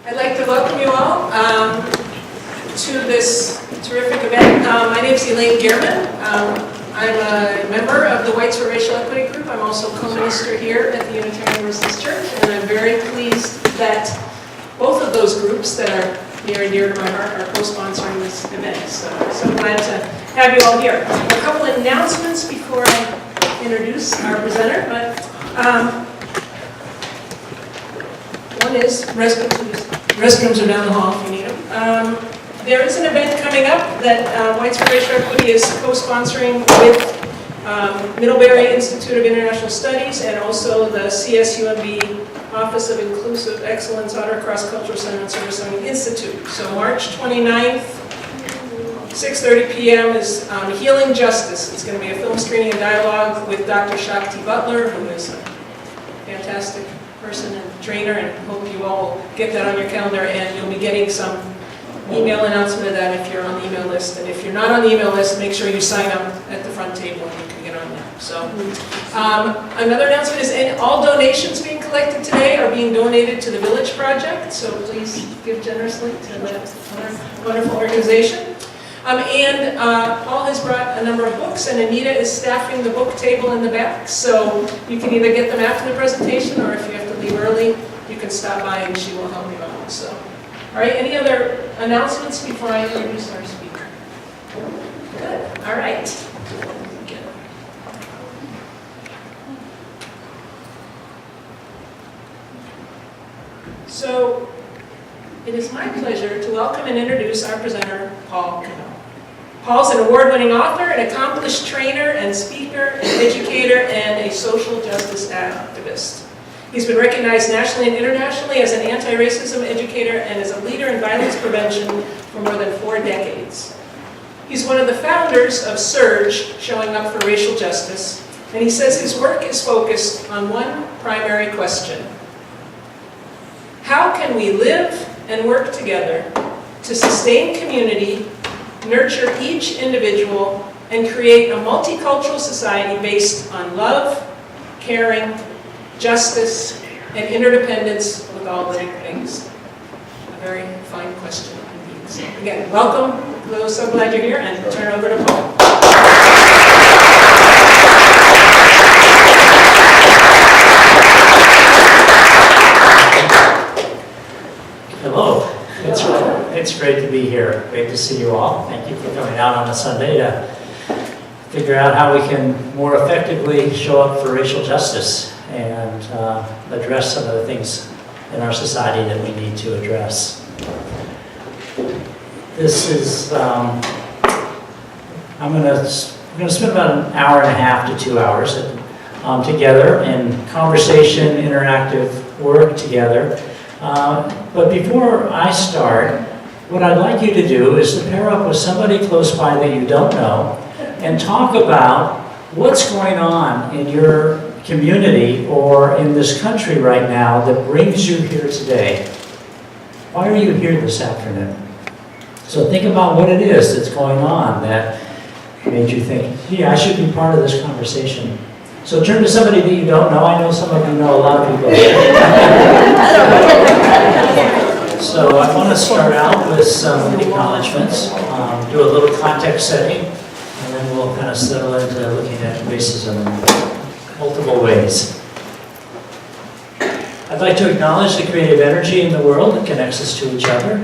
I'd like to welcome you all to this terrific event. My name is Elaine Gehrman. I'm a member of the Whites for Racial Equity group. I'm also co-minister here at the Unitarian Universalist Church, and I'm very pleased that both of those groups that are near and dear to my heart are co-sponsoring this event. So I'm so glad to have you all here. A couple of announcements before I introduce our presenter, but one is restrooms are down the hall if you need them. There is an event coming up that Whites for Racial Equity is co-sponsoring with Middlebury Institute of International Studies and also the CSUMB Office of Inclusive Excellence Otter Cross Cultural Center and Service Learning Institute. So March 29th, 6:30 p.m. is Healing Justice. It's going to be a film screening and dialogue with Dr. Shakti Butler, who is a fantastic person and trainer, and hope you all get that on your calendar, and you'll be getting some email announcement of that if you're on the email list. And if you're not on the email list, make sure you sign up at the front table and you can get on there. So another announcement is all donations being collected today are being donated to the Village Project, so please give generously to that wonderful organization. And Paul has brought a number of books, and Anita is staffing the book table in the back, so you can either get them after the presentation, or if you have to leave early, you can stop by and she will help you out. So, all right, any other announcements before I introduce our speaker? Good, all right. So, it is my pleasure to welcome and introduce our presenter, Paul Kivel. Paul's an award-winning author, an accomplished trainer and speaker, an educator, and a social justice activist. He's been recognized nationally and internationally as an anti-racism educator and as a leader in violence prevention for more than 4 decades. He's one of the founders of SURGE, Showing Up for Racial Justice, and he says his work is focused on one primary question: how can we live and work together to sustain community, nurture each individual, and create a multicultural society based on love, caring, justice, and interdependence with all living things? A very fine question indeed. So again, welcome. We're so glad you're here, and turn it over to Paul. Hello. It's great to be here. Great to see you all. Thank you for coming out on a Sunday to figure out how we can more effectively show up for racial justice and address some of the things in our society that we need to address. This is, I'm going to spend about an hour and a half to 2 hours together in conversation, interactive work together. But before I start, what I'd like you to do is to pair up with somebody close by that you don't know and talk about what's going on in your community or in this country right now that brings you here today. Why are you here this afternoon? So think about what it is that's going on that made you think, yeah, I should be part of this conversation. So turn to somebody that you don't know. I know some of you know a lot of people. So I want to start out with some acknowledgments, do a little context setting, and then we'll kind of settle into looking at racism in multiple ways. I'd like to acknowledge the creative energy in the world that connects us to each other,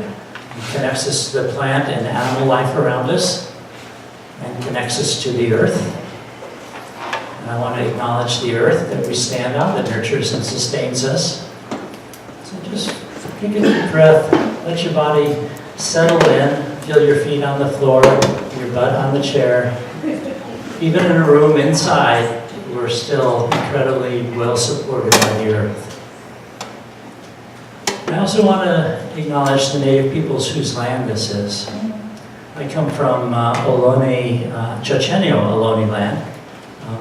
connects us to the plant and animal life around us, and connects us to the earth. And I want to acknowledge the earth that we stand on, that nurtures and sustains us. So just take a deep breath, let your body settle in, feel your feet on the floor, your butt on the chair. Even in a room inside, we're still incredibly well supported by the earth. I also want to acknowledge the native peoples whose land this is. I come from Ohlone, Chochenyo Ohlone land.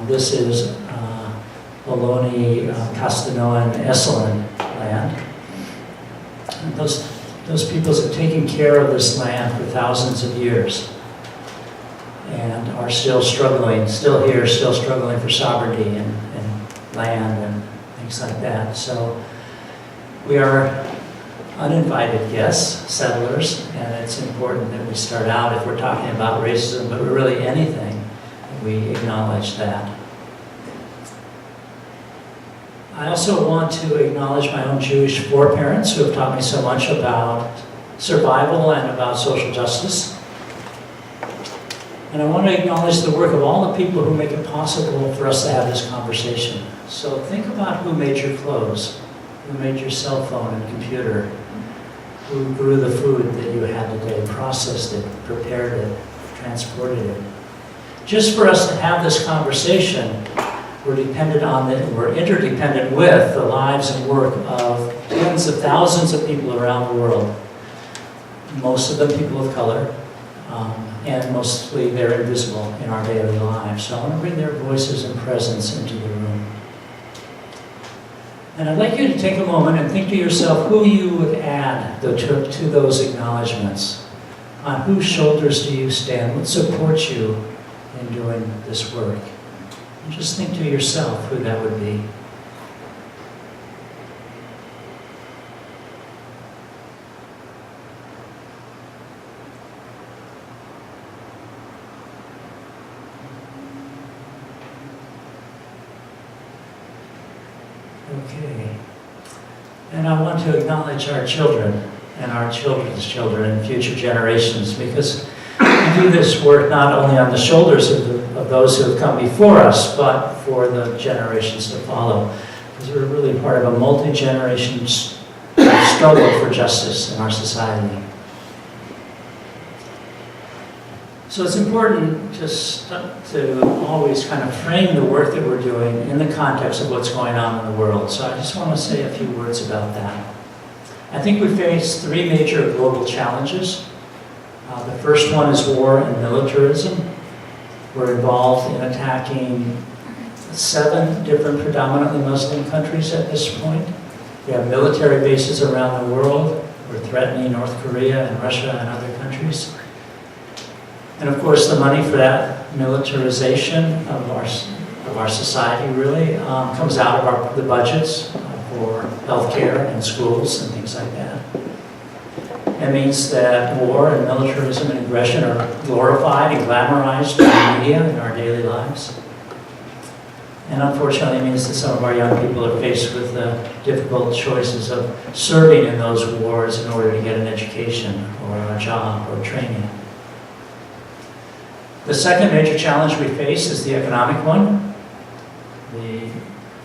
This is Ohlone, Castanoan, Esselen land. And those peoples have taken care of this land for thousands of years and are still struggling, still here, still struggling for sovereignty and land and things like that. So we are uninvited guests, settlers, and it's important that we start out, if we're talking about racism, but really anything, we acknowledge that. I also want to acknowledge my own Jewish foreparents who have taught me so much about survival and about social justice. And I want to acknowledge the work of all the people who make it possible for us to have this conversation. So think about who made your clothes, who made your cell phone and computer, who grew the food that you had today, processed it, prepared it, transported it. Just for us to have this conversation, we're interdependent with the lives and work of tens of thousands of people around the world. Most of them people of color, and mostly they're invisible in our daily lives. So I want to bring their voices and presence into the room. And I'd like you to take a moment and think to yourself who you would add to those acknowledgments. On whose shoulders do you stand? What supports you in doing this work? And just think to yourself who that would be. Okay. And I want to acknowledge our children and our children's children and future generations, because we do this work not only on the shoulders of those who have come before us, but for the generations to follow. Because we're really part of a multi-generation struggle for justice in our society. So it's important to always kind of frame the work that we're doing in the context of what's going on in the world. So I just want to say a few words about that. I think we face three major global challenges. The first one is war and militarism. We're involved in attacking 7 different predominantly Muslim countries at this point. We have military bases around the world. We're threatening North Korea and Russia and other countries. And of course, the money for that militarization of our society really comes out of the budgets for healthcare and schools and things like that. It means that war and militarism and aggression are glorified and glamorized in the media in our daily lives. And unfortunately, it means that some of our young people are faced with the difficult choices of serving in those wars in order to get an education or a job or training. The second major challenge we face is the economic one. The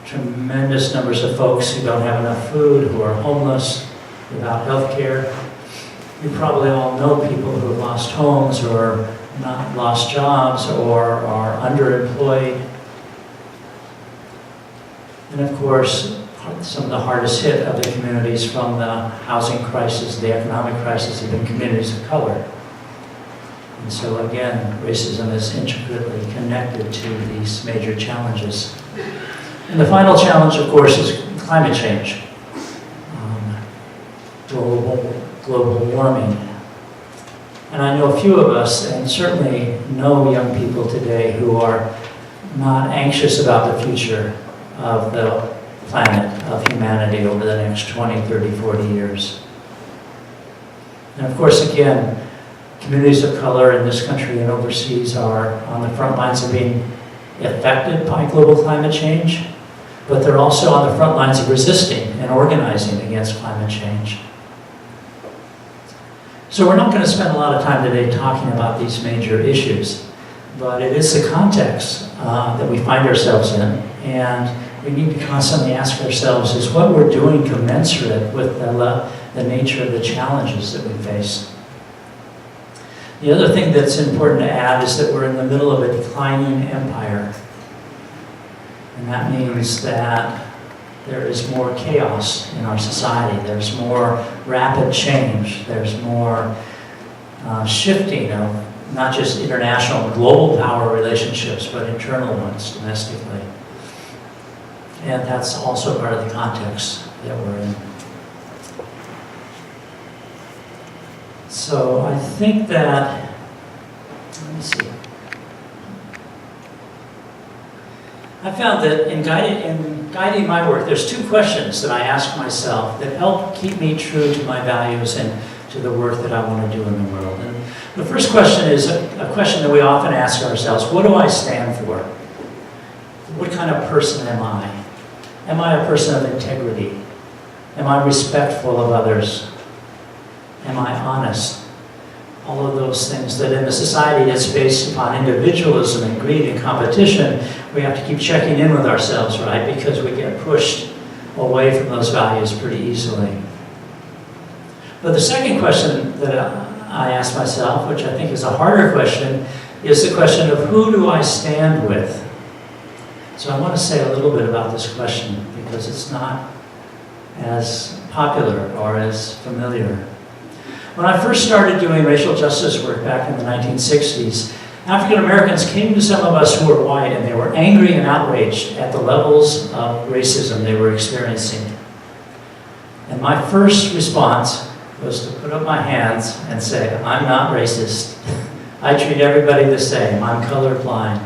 tremendous numbers of folks who don't have enough food, who are homeless, without health care. You probably all know people who have lost homes or not lost jobs or are underemployed. And of course, some of the hardest hit of the communities from the housing crisis, the economic crisis, have been communities of color. And so again, racism is intricately connected to these major challenges. And the final challenge, of course, is climate change. Global warming. And I know a few of us, and certainly know young people today, who are not anxious about the future of the planet, of humanity over the next 20, 30, 40 years. And of course, again, communities of color in this country and overseas are on the front lines of being affected by global climate change, but they're also on the front lines of resisting and organizing against climate change. So we're not going to spend a lot of time today talking about these major issues, but it is the context that we find ourselves in, and we need to constantly ask ourselves, is what we're doing commensurate with the nature of the challenges that we face? The other thing that's important to add is that we're in the middle of a declining empire. And that means that there is more chaos in our society. There's more rapid change. There's more shifting of not just international and global power relationships, but internal ones domestically. And that's also part of the context that we're in. So I think that, let me see. I found that in guiding my work, there's two questions that I ask myself that help keep me true to my values and to the work that I want to do in the world. And the first question is a question that we often ask ourselves: what do I stand for? What kind of person am I? Am I a person of integrity? Am I respectful of others? Am I honest? All of those things that in a society that's based upon individualism and greed and competition, we have to keep checking in with ourselves, right? Because we get pushed away from those values pretty easily. But the second question that I ask myself, which I think is a harder question, is the question of who do I stand with? So I want to say a little bit about this question because it's not as popular or as familiar. When I first started doing racial justice work back in the 1960s, African Americans came to some of us who were white and they were angry and outraged at the levels of racism they were experiencing. And my first response was to put up my hands and say, I'm not racist. I treat everybody the same. I'm colorblind.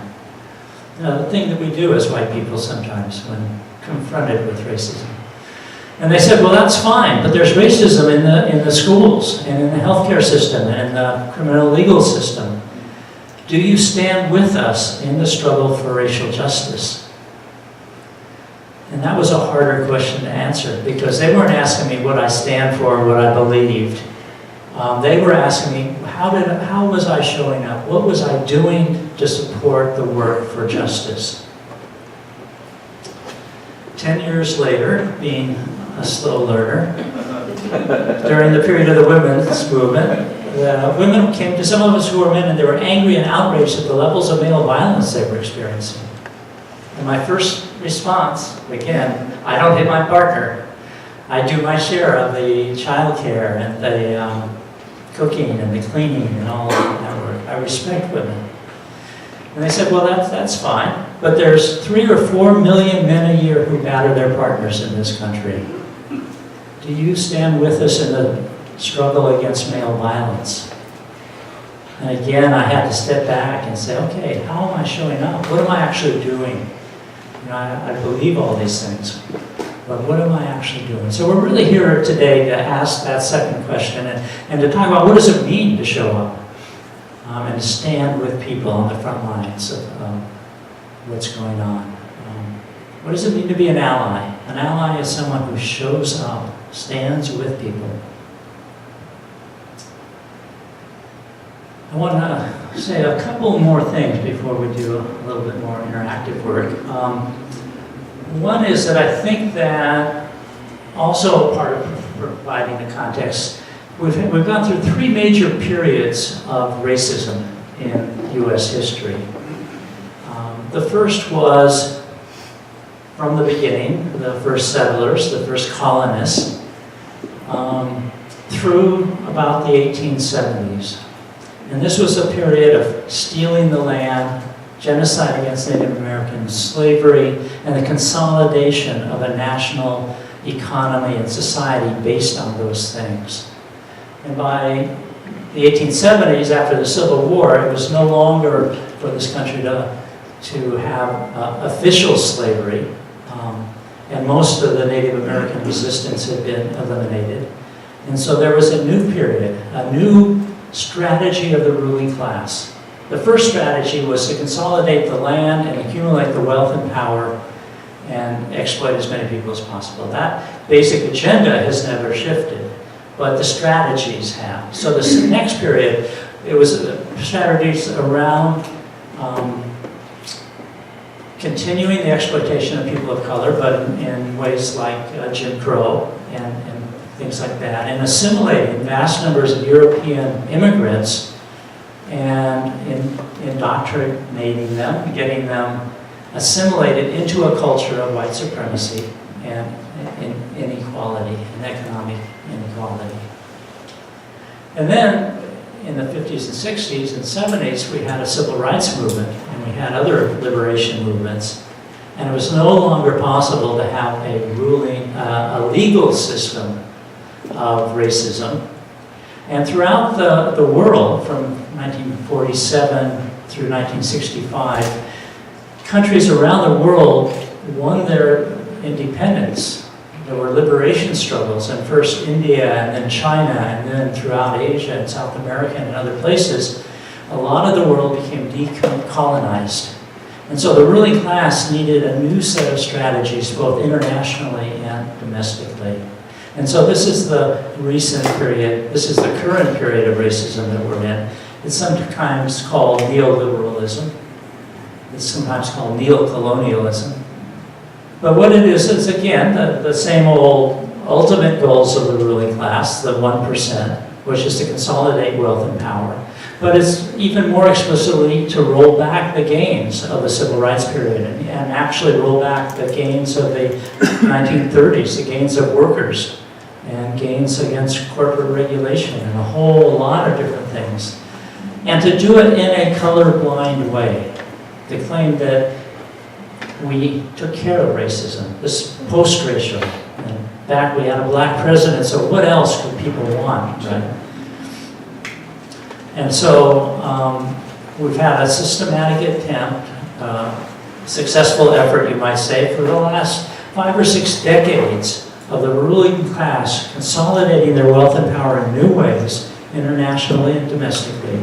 You know, the thing that we do as white people sometimes when confronted with racism. And they said, well, that's fine, but there's racism in the schools and in the healthcare system and in the criminal legal system. Do you stand with us in the struggle for racial justice? And that was a harder question to answer because they weren't asking me what I stand for or what I believed. They were asking me, how was I showing up? What was I doing to support the work for justice? 10 years later, being a slow learner, during the period of the women's movement, the women came to some of us who were men and they were angry and outraged at the levels of male violence they were experiencing. And my first response, again, I don't hit my partner. I do my share of the child care and the cooking and the cleaning and all of that work. I respect women. And they said, well, that's fine, but there's 3 or 4 million men a year who batter their partners in this country. Do you stand with us in the struggle against male violence? And again, I had to step back and say, okay, how am I showing up? What am I actually doing? You know, I believe all these things, but what am I actually doing? So we're really here today to ask that second question and to talk about what does it mean to show up and to stand with people on the front lines of what's going on. What does it mean to be an ally? An ally is someone who shows up, stands with people. I want to say a couple more things before we do a little bit more interactive work. One is that I think that also part of providing the context, we've gone through 3 major periods of racism in U.S. history. The first was from the beginning, the first settlers, the first colonists, through about the 1870s. And this was a period of stealing the land, genocide against Native Americans, slavery, and the consolidation of a national economy and society based on those things. And by the 1870s, after the Civil War, it was no longer for this country to have official slavery, and most of the Native American resistance had been eliminated. And so there was a new period, a new strategy of the ruling class. The first strategy was to consolidate the land and accumulate the wealth and power and exploit as many people as possible. That basic agenda has never shifted, but the strategies have. So this next period, it was strategies around continuing the exploitation of people of color, but in ways like Jim Crow and things like that, and assimilating vast numbers of European immigrants and indoctrinating them, getting them assimilated into a culture of white supremacy and inequality and economic inequality. And then in the 50s and 60s and 70s, we had a civil rights movement and we had other liberation movements. And it was no longer possible to have a legal system of racism. And throughout the world, from 1947 through 1965, countries around the world won their independence. There were liberation struggles, and first India, and then China, and then throughout Asia and South America and other places, a lot of the world became decolonized. And so the ruling class needed a new set of strategies, both internationally and domestically. And so this is the recent period, this is the current period of racism that we're in. It's sometimes called neoliberalism. It's sometimes called neocolonialism. But what it is again, the same old ultimate goals of the ruling class, the 1%, which is to consolidate wealth and power. But it's even more explicitly to roll back the gains of the civil rights period and actually roll back the gains of the 1930s, the gains of workers, and gains against corporate regulation, and a whole lot of different things. And to do it in a colorblind way. To claim that we took care of racism, this post-racial. And back we had a black president, so what else could people want, right? And so we've had a systematic attempt, successful effort, you might say, for the last 5 or 6 decades of the ruling class consolidating their wealth and power in new ways, internationally and domestically,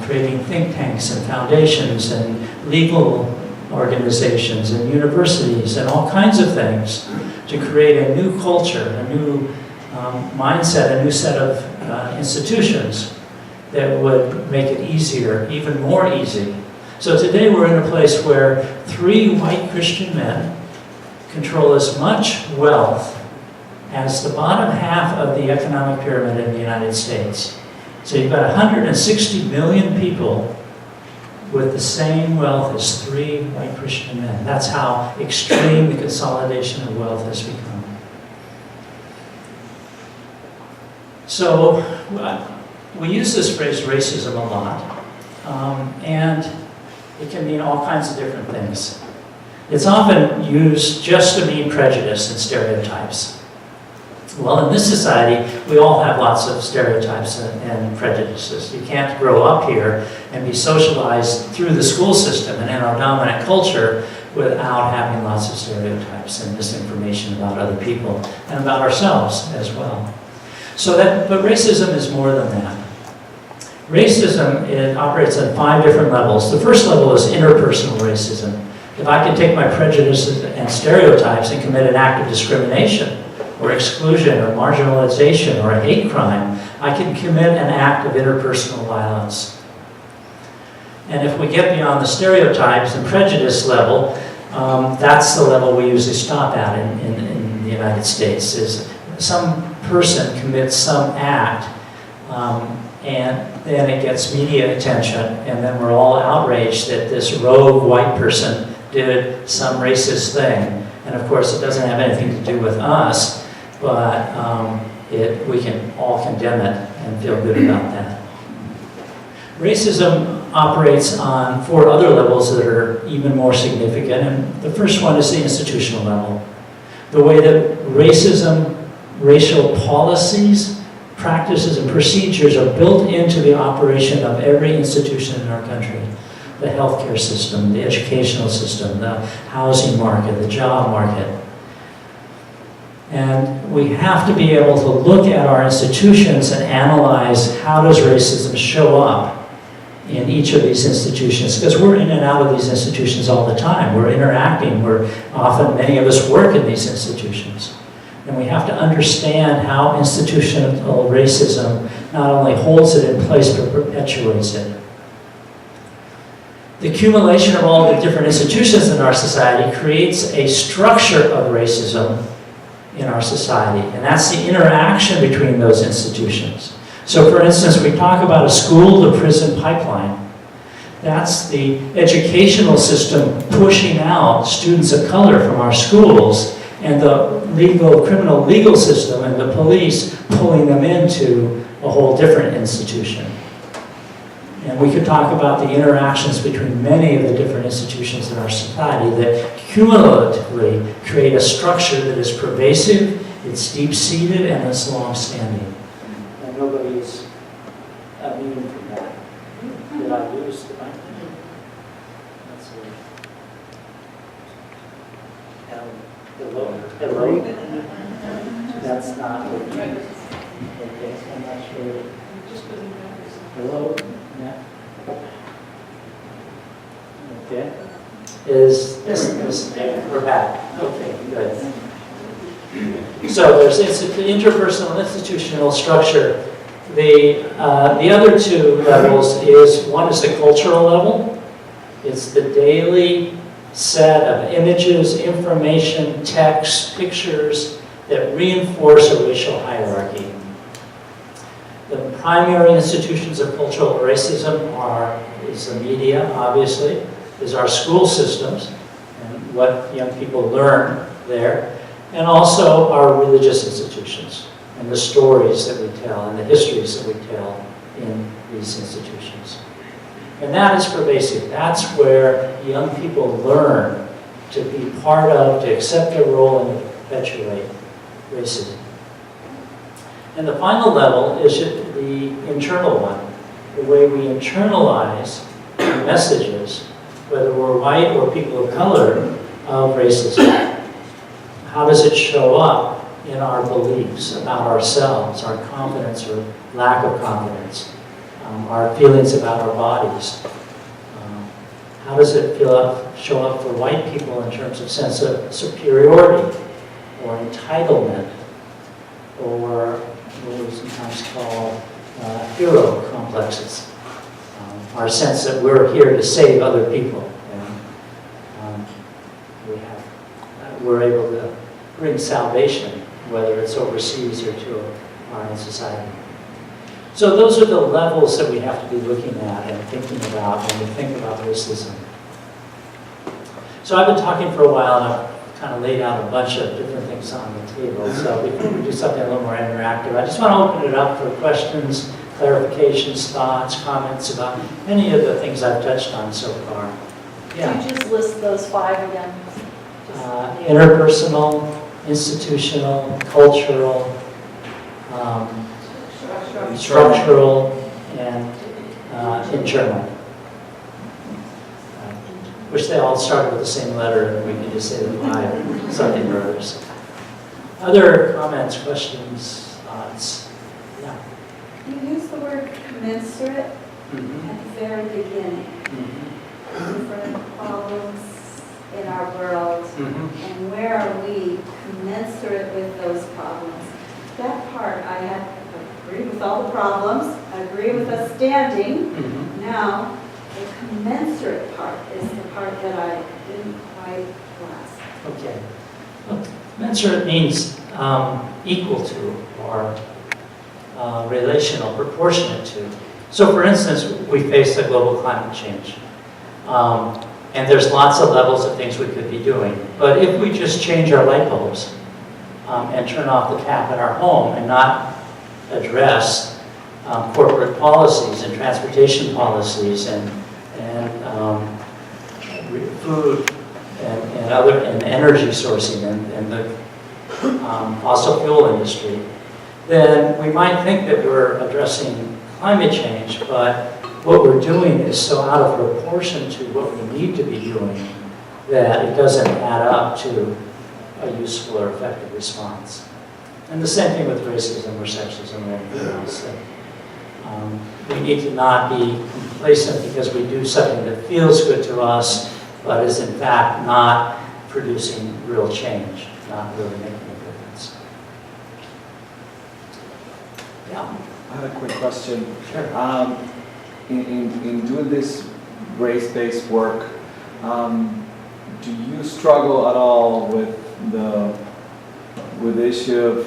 creating think tanks and foundations and legal organizations and universities and all kinds of things to create a new culture, a new mindset, a new set of institutions that would make it easier, even more easy. So today we're in a place where 3 white Christian men control as much wealth as the bottom half of the economic pyramid in the United States. So you've got 160 million people with the same wealth as 3 white Christian men. That's how extreme the consolidation of wealth has become. So we use this phrase racism a lot, and it can mean all kinds of different things. It's often used just to mean prejudice and stereotypes. Well, in this society, we all have lots of stereotypes and prejudices. You can't grow up here and be socialized through the school system and in our dominant culture without having lots of stereotypes and misinformation about other people and about ourselves as well. But racism is more than that. Racism, it operates on 5 different levels. The first level is interpersonal racism. If I can take my prejudices and stereotypes and commit an act of discrimination, or exclusion, or marginalization, or a hate crime, I can commit an act of interpersonal violence. And if we get beyond the stereotypes and prejudice level, that's the level we usually stop at in the United States, is some person commits some act, and then it gets media attention, and then we're all outraged that this rogue white person did some racist thing. And of course, it doesn't have anything to do with us, but we can all condemn it and feel good about that. Racism operates on 4 other levels that are even more significant, and the first one is the institutional level. The way that racial policies, practices, and procedures are built into the operation of every institution in our country. The healthcare system, the educational system, the housing market, the job market. And we have to be able to look at our institutions and analyze how does racism show up in each of these institutions, because we're in and out of these institutions all the time. We're interacting, many of us work in these institutions. And we have to understand how institutional racism not only holds it in place, but perpetuates it. The accumulation of all the different institutions in our society creates a structure of racism in our society, and that's the interaction between those institutions. So for instance, we talk about a school-to-prison pipeline. That's the educational system pushing out students of color from our schools, and the criminal legal system and the police pulling them into a whole different institution. And we could talk about the interactions between many of the different institutions in our society that cumulatively create a structure that is pervasive, it's deep-seated, and it's long-standing. And nobody is immune from that. Did I lose the mic? That's weird. Hello? Hello? That's not what you... Okay, so I'm not sure. Hello? Yeah. Okay. Is this, we're back. Okay, good. So there's interpersonal institutional structure. The other two levels is, one is the cultural level. It's the daily set of images, information, text, pictures that reinforce a racial hierarchy. The primary institutions of cultural racism is the media, obviously, is our school systems, and what young people learn there, and also our religious institutions, and the stories that we tell, and the histories that we tell in these institutions. And that is pervasive. That's where young people learn to be part of, to accept their role, and to perpetuate racism. And the final level is the internal one, the way we internalize the messages, whether we're white or people of color, of racism. How does it show up in our beliefs about ourselves, our confidence or lack of confidence, our feelings about our bodies? How does it show up for white people in terms of sense of superiority or entitlement, or what we sometimes call hero complexes? Our sense that we're here to save other people, and we're able to bring salvation, whether it's overseas or to our own society. So those are the levels that we have to be looking at and thinking about when we think about racism. So I've been talking for a while, and I've kind of laid out a bunch of different things on the table. So before we do something a little more interactive, I just want to open it up for questions, clarifications, thoughts, comments about any of the things I've touched on so far. Yeah. Could you just list those 5 again? Interpersonal, institutional, cultural, structural, and internal. Wish they all started with the same letter, and we could just say the 5 something or others. Other comments, questions, thoughts? Yeah. You use the word commensurate at the very beginning. Different problems in our world, and where are we commensurate with those problems? That part, I agree with all the problems, I agree with us standing. Now, the commensurate part is the part that I didn't quite grasp. Okay. Well, commensurate means equal to, or relational, proportionate to. So for instance, we face the global climate change. And there's lots of levels of things we could be doing. But if we just change our light bulbs and turn off the tap in our home and not address corporate policies and transportation policies and food and other and energy sourcing and the fossil fuel industry, then we might think that we're addressing climate change, but what we're doing is so out of proportion to what we need to be doing that it doesn't add up to a useful or effective response. And the same thing with racism or sexism or anything else. We need to not be complacent because we do something that feels good to us, but is in fact not producing real change, not really making a difference. Yeah. I have a quick question. Sure. In doing this race-based work, do you struggle at all with the issue of,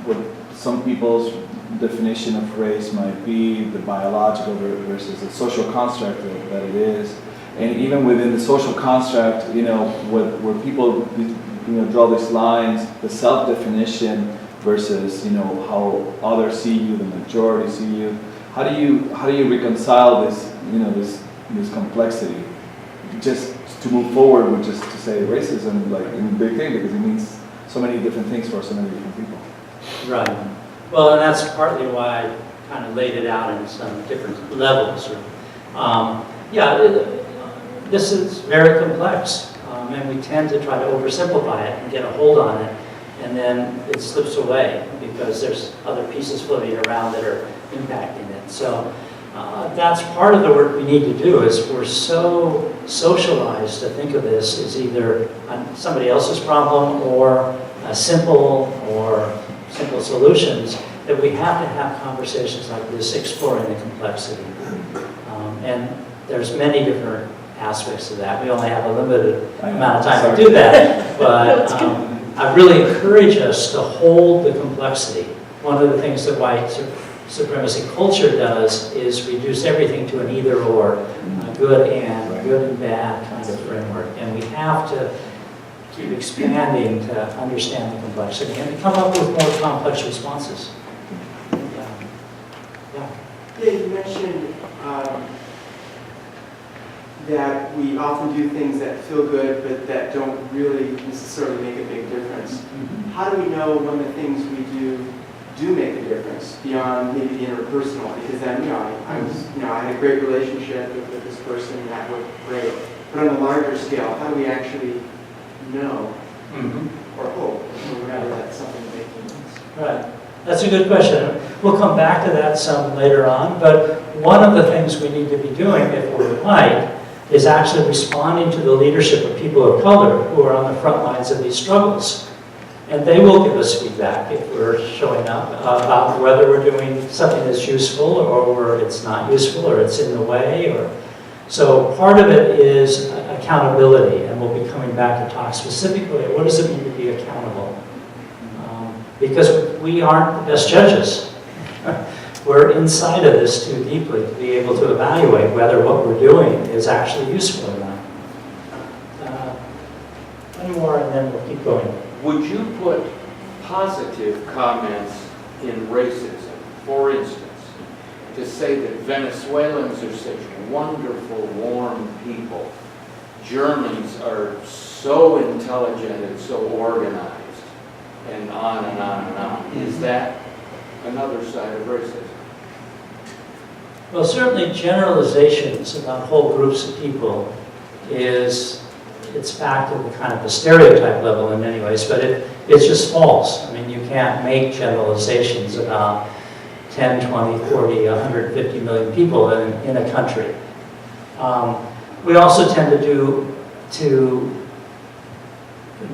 what some people's definition of race might be, the biological versus the social construct that it is, and even within the social construct, where people, draw these lines, the self-definition versus, how others see you, the majority see you. How do you reconcile this, this complexity? Just to move forward with just to say racism, like in big thing, because it means so many different things for so many different people. Right. Well, and that's partly why I kind of laid it out in some different levels. This is very complex. And we tend to try to oversimplify it and get a hold on it, and then it slips away because there's other pieces floating around that are impacting it. So that's part of the work we need to do, is we're so socialized to think of this as either somebody else's problem or simple solutions, that we have to have conversations like this exploring the complexity. And there's many different aspects of that. We only have a limited amount of time to do that. But I really encourage us to hold the complexity. One of the things that white supremacy culture does is reduce everything to an either or, good and bad kind of framework. And we have to keep expanding to understand the complexity and to come up with more complex responses. Yeah, you mentioned that we often do things that feel good, but that don't really necessarily make a big difference. How do we know when the things we do make a difference beyond maybe the interpersonal? Because then, I had a great relationship with this person, and that worked great. But on a larger scale, how do we actually know or hope or whatever that something making sense? Right. That's a good question. We'll come back to that some later on, but one of the things we need to be doing if we're white is actually responding to the leadership of people of color who are on the front lines of these struggles. And they will give us feedback if we're showing up about whether we're doing something that's useful or it's not useful or it's in the way. So part of it is accountability, and we'll be coming back to talk specifically what does it mean to be accountable. Because we aren't the best judges. We're inside of this too deeply to be able to evaluate whether what we're doing is actually useful or not. One more and then we'll keep going. Would you put positive comments in racism, for instance, to say that Venezuelans are such wonderful, warm people, Germans are so intelligent and so organized, and on and on and on. Is that another side of racism? Well, certainly generalizations about whole groups of people it's back to the kind of the stereotype level in many ways, but it's just false. I mean, you can't make generalizations about 10, 20, 40, 150 million people in a country. We also tend to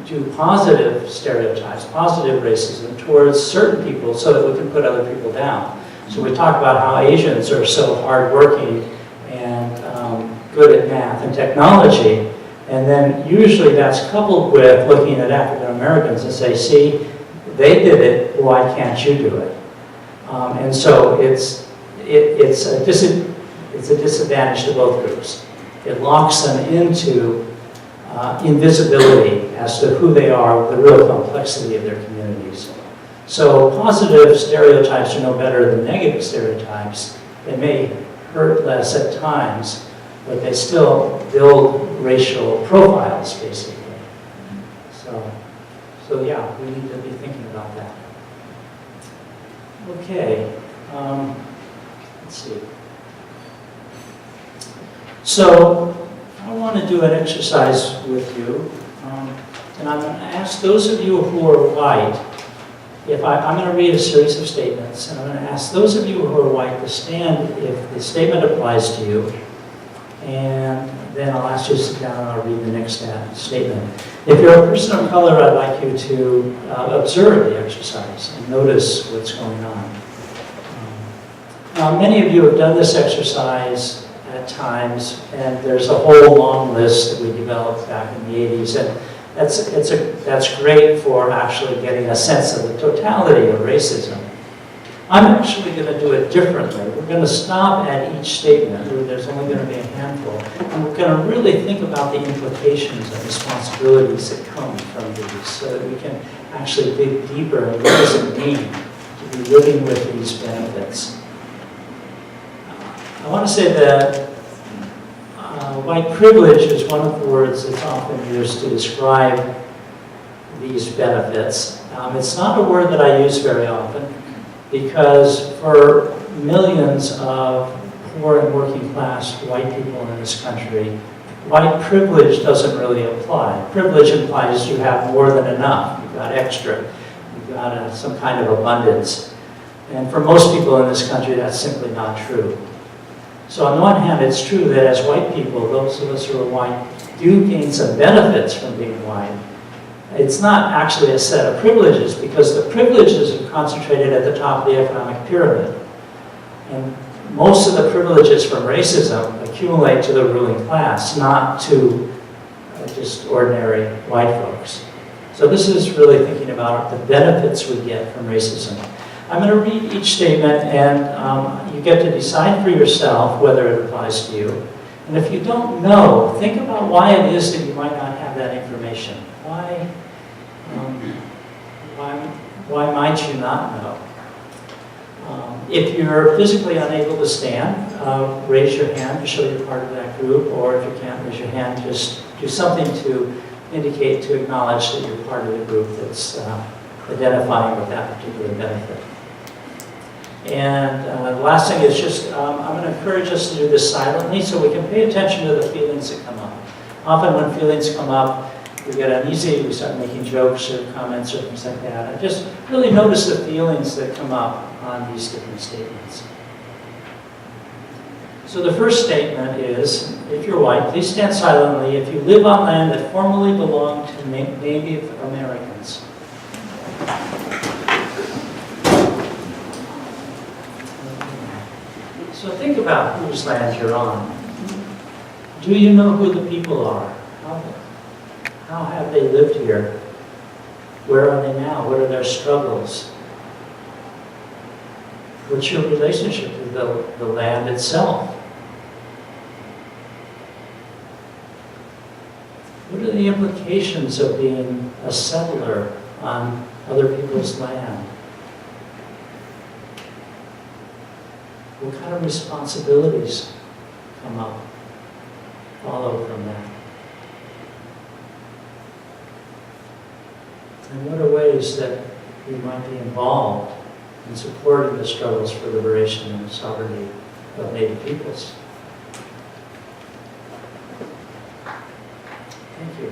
do positive stereotypes, positive racism towards certain people so that we can put other people down. So we talk about how Asians are so hardworking and good at math and technology, and then usually that's coupled with looking at African Americans and say, see, they did it, why can't you do it? And so it's a disadvantage to both groups. It locks them into invisibility as to who they are, the real complexity of their communities. So positive stereotypes are no better than negative stereotypes. They may hurt less at times, but they still build racial profiles, basically. So yeah, we need to be thinking about that. Okay, let's see. So I want to do an exercise with you, and I'm going to ask those of you who are white, I'm going to read a series of statements, and I'm going to ask those of you who are white to stand if the statement applies to you, and then I'll ask you to sit down and I'll read the next statement. If you're a person of color, I'd like you to observe the exercise and notice what's going on. Many of you have done this exercise at times, and there's a whole long list that we developed back in the 80s, and that's great for actually getting a sense of the totality of racism. I'm actually going to do it differently. We're going to stop at each statement, where there's only going to be a handful, and we're going to really think about the implications and responsibilities that come from these, so that we can actually dig deeper and what does it mean to be living with these benefits. I want to say that white privilege is one of the words that's often used to describe these benefits. It's not a word that I use very often because for millions of poor and working class white people in this country, white privilege doesn't really apply. Privilege implies you have more than enough. You've got extra. You've got some kind of abundance. And for most people in this country, that's simply not true. So on the one hand, it's true that as white people, those of us who are white, do gain some benefits from being white. It's not actually a set of privileges because the privileges are concentrated at the top of the economic pyramid. And most of the privileges from racism accumulate to the ruling class, not to just ordinary white folks. So this is really thinking about the benefits we get from racism. I'm going to read each statement, and you get to decide for yourself whether it applies to you. And if you don't know, think about why it is that you might not have that information. Why might you not know? If you're physically unable to stand, raise your hand to show you're part of that group, or if you can't raise your hand, just do something to indicate, to acknowledge that you're part of the group that's identifying with that particular benefit. And the last thing is just, I'm going to encourage us to do this silently so we can pay attention to the feelings that come up. Often when feelings come up, we get uneasy, we start making jokes or comments or things like that. And just really notice the feelings that come up on these different statements. So the first statement is, if you're white, please stand silently if you live on land that formerly belonged to Native Americans. So think about whose land you're on. Do you know who the people are? How have they lived here? Where are they now? What are their struggles? What's your relationship with the land itself? What are the implications of being a settler on other people's land? What kind of responsibilities come up, follow from that? And what are ways that we might be involved in supporting the struggles for liberation and sovereignty of Native peoples? Thank you.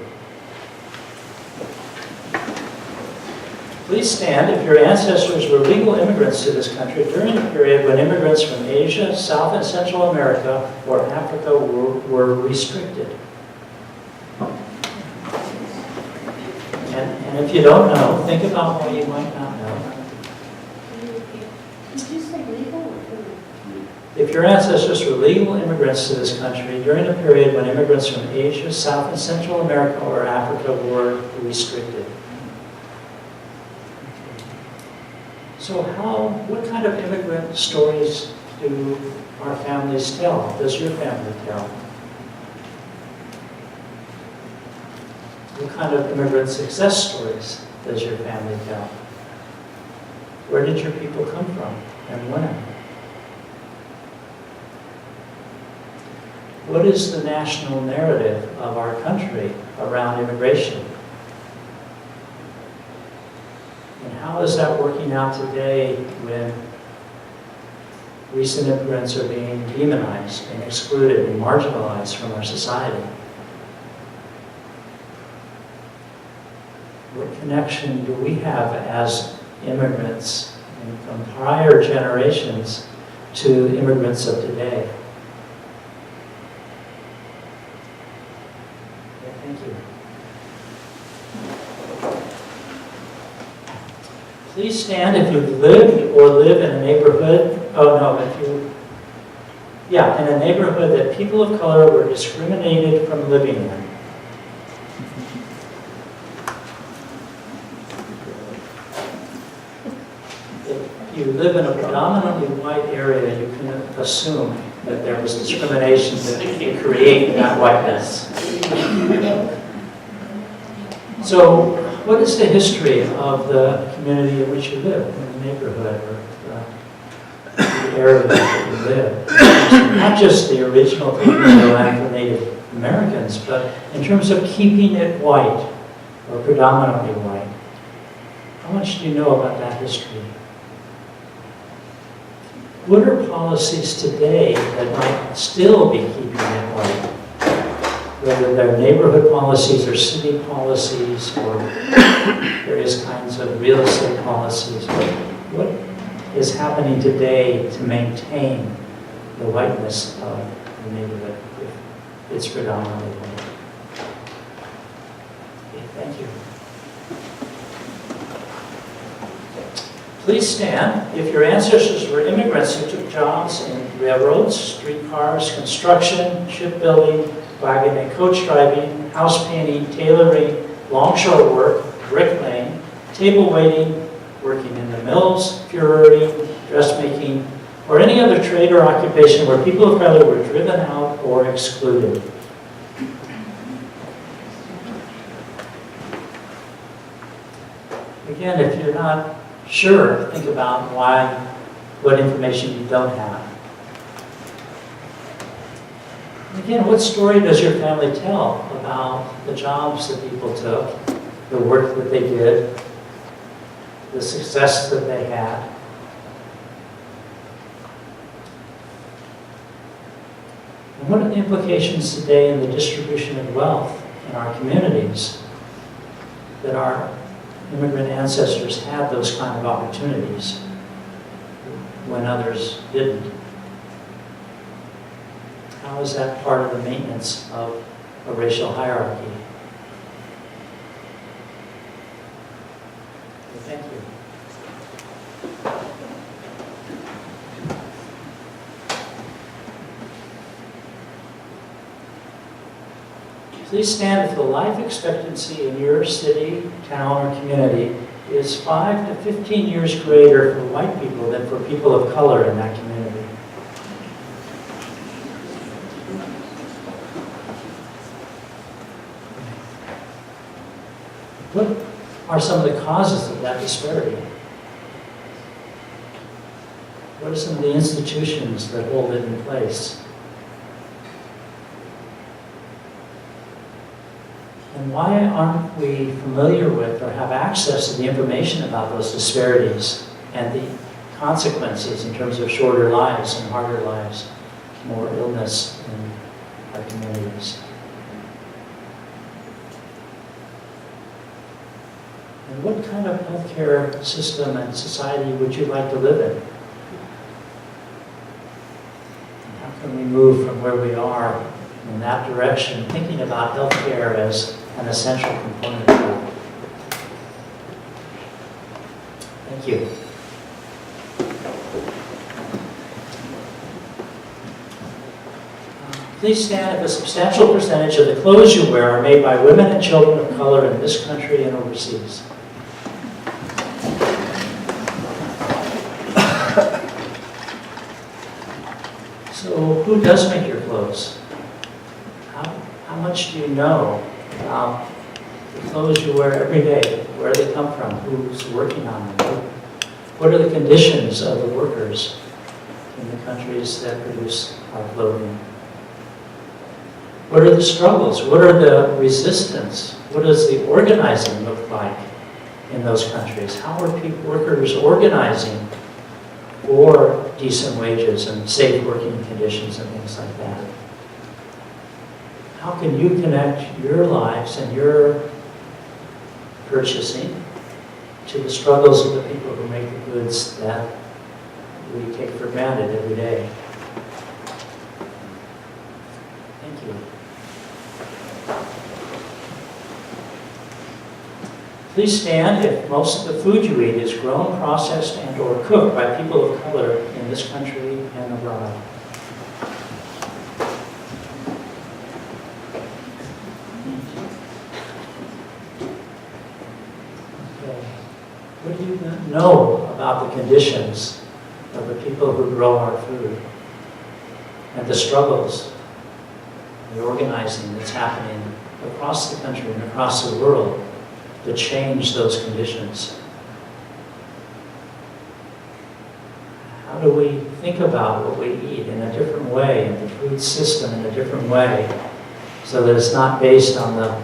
Please stand if your ancestors were legal immigrants to this country during a period when immigrants from Asia, South and Central America, or Africa were restricted. And if you don't know, think about why you might not know. Did you say legal or illegal? If your ancestors were legal immigrants to this country during a period when immigrants from Asia, South and Central America, or Africa were restricted. So what kind of immigrant stories do our families tell? Does your family tell? What kind of immigrant success stories does your family tell? Where did your people come from and when? What is the national narrative of our country around immigration? And how is that working out today when recent immigrants are being demonized and excluded and marginalized from our society? What connection do we have as immigrants and from prior generations to immigrants of today? Okay, thank you. Please stand if you've lived or live in a neighborhood, in a neighborhood that people of color were discriminated from living in. If you live in a predominantly white area, you can assume that there was discrimination to create that whiteness. So, what is the history of the community in which you live, in the neighborhood, or the area that you live? Not just the original people in the land for Native Americans, but in terms of keeping it white, or predominantly white. How much do you know about that history? What are policies today that might still be keeping it white? whether they're neighborhood policies or city policies or various kinds of real estate policies. What is happening today to maintain the whiteness of the neighborhood if it's predominantly white? Okay, thank you. Please stand if your ancestors were immigrants who took jobs in railroads, streetcars, construction, shipbuilding, wagon and coach driving, house painting, tailoring, longshore work, bricklaying, table waiting, working in the mills, furriering, dressmaking, or any other trade or occupation where people of color were driven out or excluded. Again, if you're not sure, think about what information you don't have. Again, what story does your family tell about the jobs that people took, the work that they did, the success that they had? And what are the implications today in the distribution of wealth in our communities that our immigrant ancestors had those kind of opportunities when others didn't? How is that part of the maintenance of a racial hierarchy? Thank you. Please stand if the life expectancy in your city, town, or community is 5 to 15 years greater for white people than for people of color in that community. What are some of the causes of that disparity? What are some of the institutions that hold it in place? And why aren't we familiar with or have access to the information about those disparities and the consequences in terms of shorter lives and harder lives, more illness in our communities? And what kind of healthcare system and society would you like to live in? And how can we move from where we are in that direction, thinking about healthcare as an essential component of that? Thank you. Please stand if a substantial percentage of the clothes you wear are made by women and children of color in this country and overseas. So who does make your clothes? How much do you know about the clothes you wear every day, where they come from, who's working on them? What are the conditions of the workers in the countries that produce our clothing? What are the struggles? What are the resistance? What does the organizing look like in those countries? How are workers organizing for decent wages and safe working conditions and things like that? How can you connect your lives and your purchasing to the struggles of the people who make the goods that we take for granted every day? Thank you. Please stand if most of the food you eat is grown, processed, and or cooked by people of color in this country and abroad. Okay. What do you know about the conditions of the people who grow our food and the struggles, the organizing that's happening across the country and across the world to change those conditions? How do we think about what we eat in a different way, and the food system in a different way, so that it's not based on the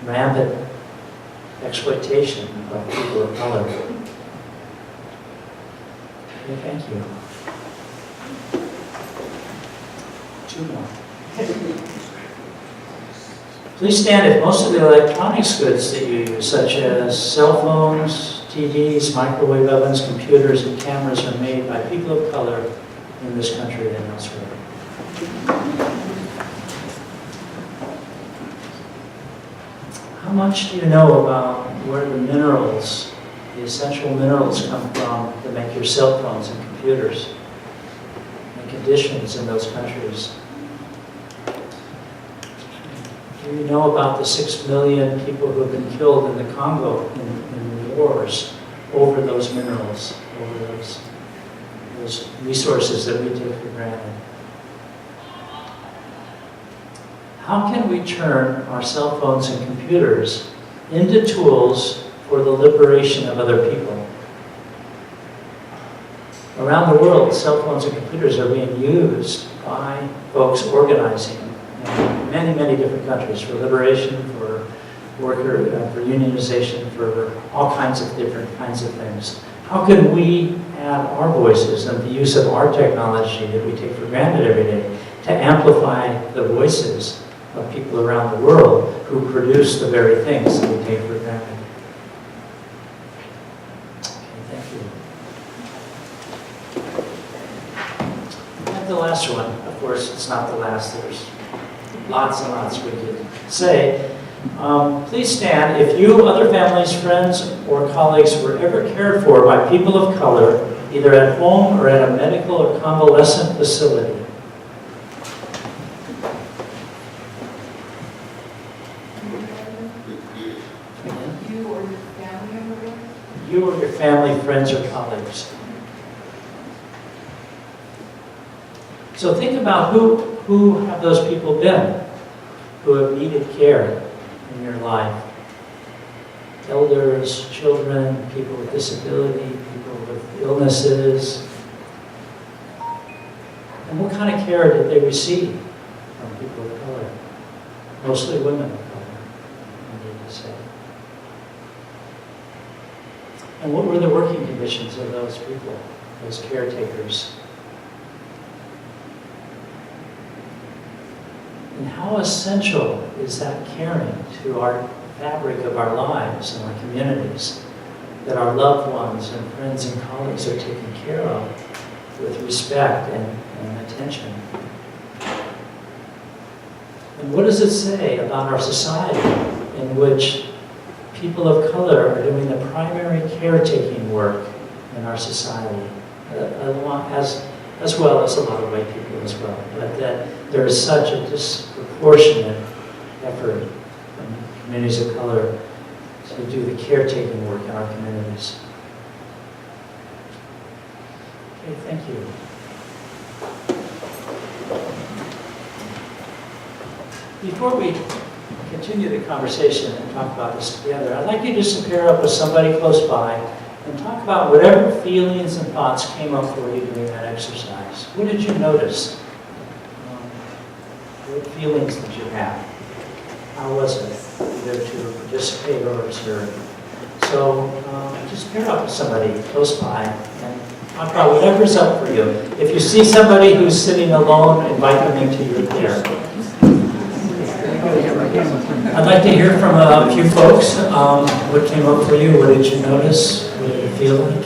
rampant exploitation of people of color? Okay, thank you. 2 more. Please stand if most of the electronics goods that you use, such as cell phones, TVs, microwave ovens, computers, and cameras, are made by people of color in this country and elsewhere. How much do you know about where the minerals, the essential minerals, come from that make your cell phones and computers, and conditions in those countries? Do you know about the 6 million people who have been killed in the Congo in wars over those minerals, over those resources that we take for granted? How can we turn our cell phones and computers into tools for the liberation of other people? Around the world, cell phones and computers are being used by folks organizing in many, many different countries for liberation, for worker, for unionization, for all kinds of different kinds of things. How can we add our voices and the use of our technology that we take for granted every day to amplify the voices of people around the world who produce the very things that we take for granted? Okay, thank you. And the last one, of course, it's not the last. There's lots and lots we could say. Please stand if you, other families, friends, or colleagues were ever cared for by people of color, either at home or at a medical or convalescent facility. You or your family member? You or your family, friends, or colleagues. So think about who have those people been who have needed care in your life. Elders, children, people with disability, people with illnesses. And what kind of care did they receive from people of color? Mostly women of color, I need to say. And what were the working conditions of those people, those caretakers? And how essential is that caring to our fabric of our lives and our communities, that our loved ones and friends and colleagues are taken care of with respect and attention? And what does it say about our society in which people of color are doing the primary caretaking work in our society, as well as a lot of white people as well, but that there is such a disproportionate effort in communities of color to do the caretaking work in our communities. Okay, thank you. Before we continue the conversation and talk about this together, I'd like you just to pair up with somebody close by and talk about whatever feelings and thoughts came up for you during that exercise. What did you notice? What feelings did you have? How was it, either to participate or observe? So just pair up with somebody close by and talk about whatever's up for you. If you see somebody who's sitting alone, invite them into your care. I'd like to hear from a few folks. What came up for you? What did you notice? What did you feel like?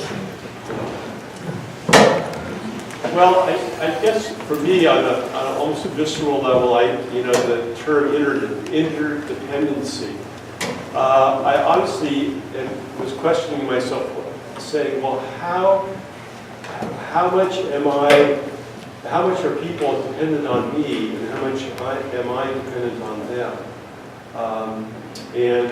Well, I guess for me, on almost a visceral level, the term interdependency. I honestly was questioning myself, saying, well, how much are people dependent on me, and how much am I dependent on them? And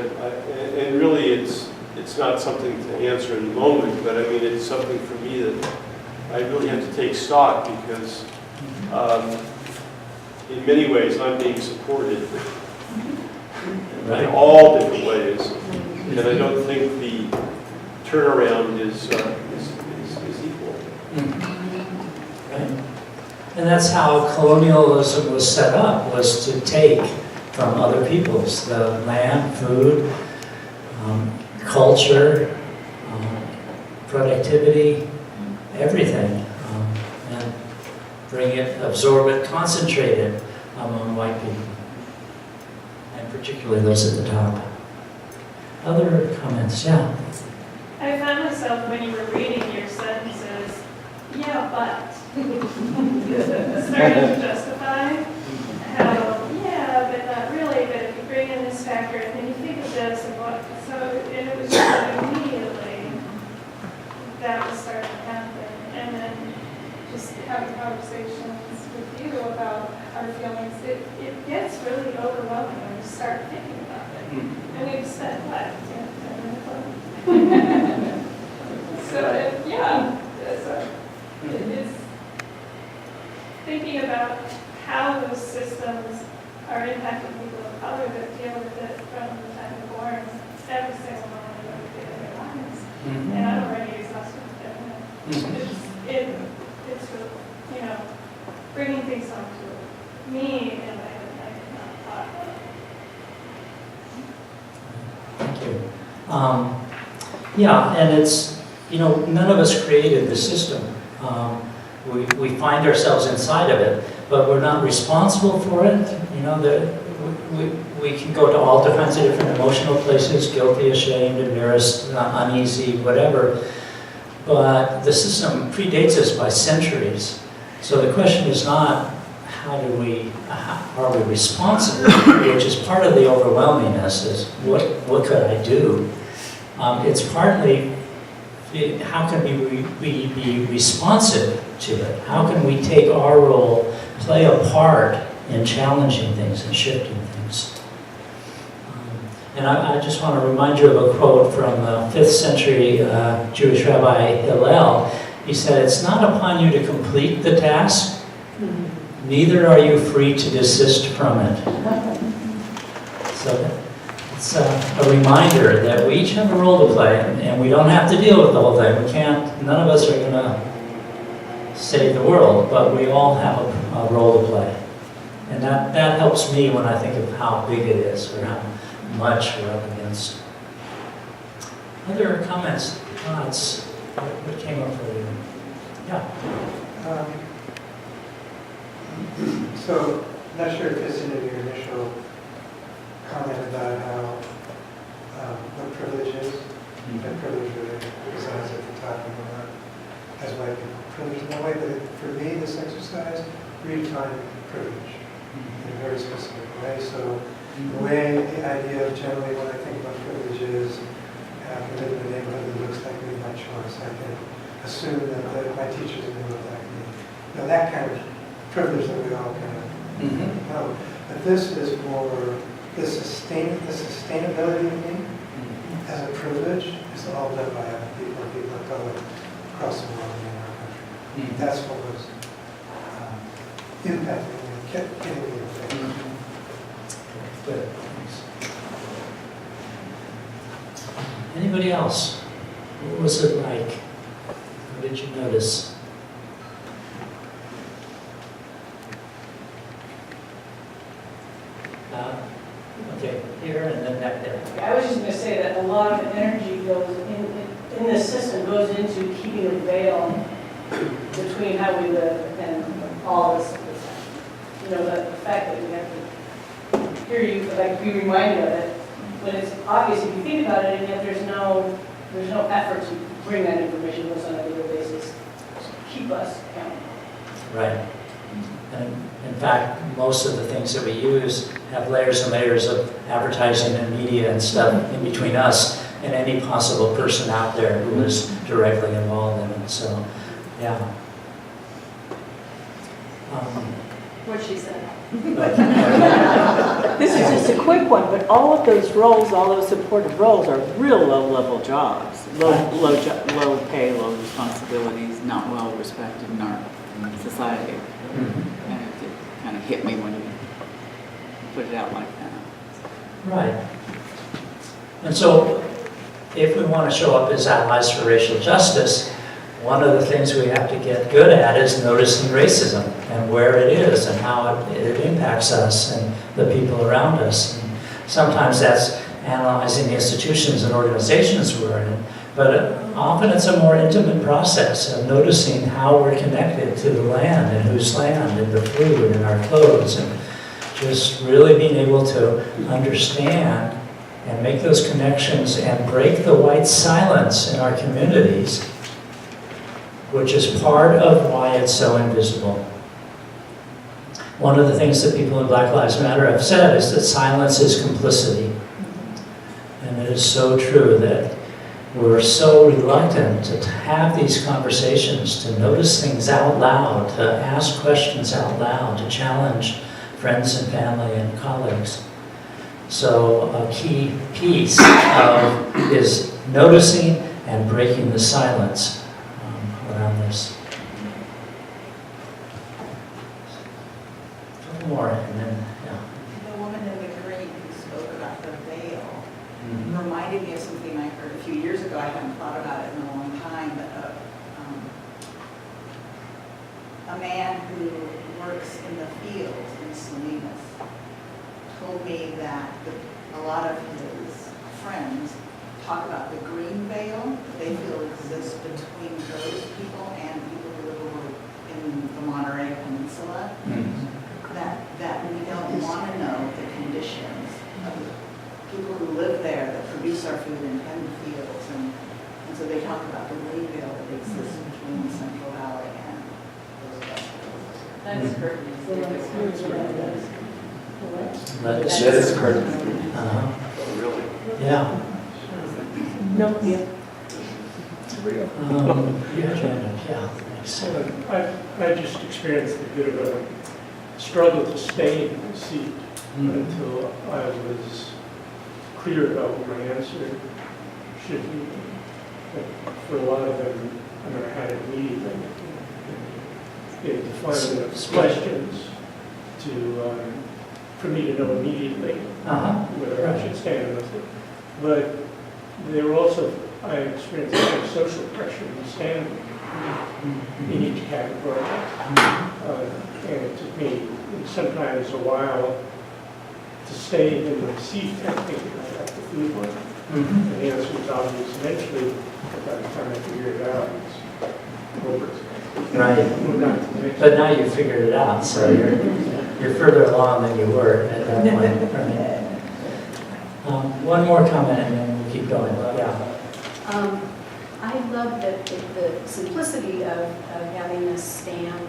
really, it's not something to answer in the moment, but I mean, it's something for me that I really have to take stock, because in many ways I'm being supported in all different ways, and I don't think the turnaround is equal. Right. And that's how colonialism was set up, was to take from other peoples the land, food, culture, productivity, everything, and bring it, absorb it, concentrate it among white people, and particularly those at the top. Other comments? Yeah. I found myself, when you were reading your sentences, yeah, but, starting to justify how, yeah, but not really, but if you bring in this factor, and then you think of this, and what, so, and it was just like immediately, that was starting to happen. And then just having conversations with you about our feelings, it gets really overwhelming when you start thinking about it. And we've spent, what, 10 minutes on it? So, yeah, it's thinking about how those systems are impacting people of color that deal with it from the time they're born, every single moment of every day of their lives. And I'm already exhausted with that. It's really, bringing things home to me in a way that I did not thought of. Thank you. Yeah, and it's, none of us created the system. We find ourselves inside of it, but we're not responsible for it. We can go to all kinds of different emotional places, guilty, ashamed, embarrassed, uneasy, whatever. But the system predates us by centuries. So the question is not are we responsible, which is part of the overwhelmingness, is what could I do? It's partly how can we be responsive to it? How can we take our role, play a part in challenging things and shifting things? And I just want to remind you of a quote from the 5th century Jewish Rabbi Hillel. He said, "It's not upon you to complete the task, neither are you free to desist from it." So it's a reminder that we each have a role to play, and we don't have to deal with the whole thing. None of us are going to save the world, but we all have a role to play. And that helps me when I think of how big it is, or how much we're up against. Other comments, thoughts, what came up for you? Yeah. So, not sure if this into your initial comment about how what privilege is. That privilege really resides at the top of the line as white people. Privilege in a way, but for me, this exercise redefined privilege in a very specific way. So, the way the idea of generally what I think about privilege is, I can live in a neighborhood that looks like me by choice. I can assume that my teachers are going to look like me. That kind of privilege that we all kind of know. But this is more the sustainability of me as a privilege is all done by other people of color across the world and in our country. That's what was impacting me, kept getting me in the face. Good. Thanks. Anybody else? What was it like? What did you notice? Okay, here and then back there. I was just going to say that a lot of energy goes in this system goes into keeping a veil between how we live and all this. The fact that we have to hear you, be reminded of it, when it's obvious if you think about it, and yet there's no effort to bring that information to us on a daily basis to keep us accountable. Right. And in fact, most of the things that we use have layers and layers of advertising and media and stuff in between us and any possible person out there who is directly involved in it. So, yeah. What she said. This is just a quick one, but all of those roles, all those supportive roles are real low-level jobs. Low pay, low responsibilities, not well respected in our society. And it kind of hit me when you put it out like that. Right. And so, if we want to show up as allies for racial justice, one of the things we have to get good at is noticing racism and where it is and how it impacts us and the people around us. And sometimes that's analyzing the institutions and organizations we're in, but often it's a more intimate process of noticing how we're connected to the land and whose land and the food and our clothes and just really being able to understand and make those connections and break the white silence in our communities, which is part of why it's so invisible. One of the things that people in Black Lives Matter have said is that silence is complicity. And it is so true that we're so reluctant to have these conversations, to notice things out loud, to ask questions out loud, to challenge friends and family and colleagues. So a key piece is noticing and breaking the silence around this. A little more, and then, yeah. The woman in the green who spoke about the veil reminded me of something I heard a few years ago. I hadn't thought about it in a long time, but a man who works in the fields in Salinas told me that a lot of his friends talk about the green veil that they feel exists between those people and people who live over in the Monterey Peninsula. That we don't want to know the conditions of the people who live there that produce our food and tend the fields. And so they talk about the green veil that exists between the Central Valley and those vegetables. That's curtains. That is curtain. Really? Yeah. No, yeah. Yeah, Janet, yeah, thanks. I just experienced a bit of a struggle to stay in my seat until I was clear about what my answer should be. But for a lot of them, I mean, I had it immediately. They defined enough questions for me to know immediately whether I should stand with it. But there were also, I experienced a lot of social pressure to stand in each category. And it took me sometimes a while to stay in my seat and think about the food one. And the answer was obvious eventually, but by the time I figured it out, it's over. Right. But now you've figured it out, so you're further along than you were at that point. Right? One more comment and then we'll keep going. Yeah. I love the simplicity of having us stand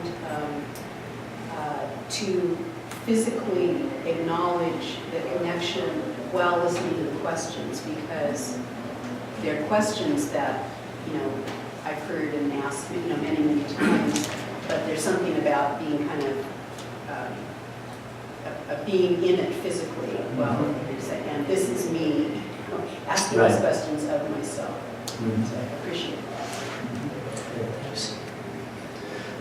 to physically acknowledge the connection while listening to the questions, because they're questions that, I've heard and asked, many, many times, but there's something about being kind of being in it physically. Well, and this is me asking these questions of myself. So I appreciate that. Thanks.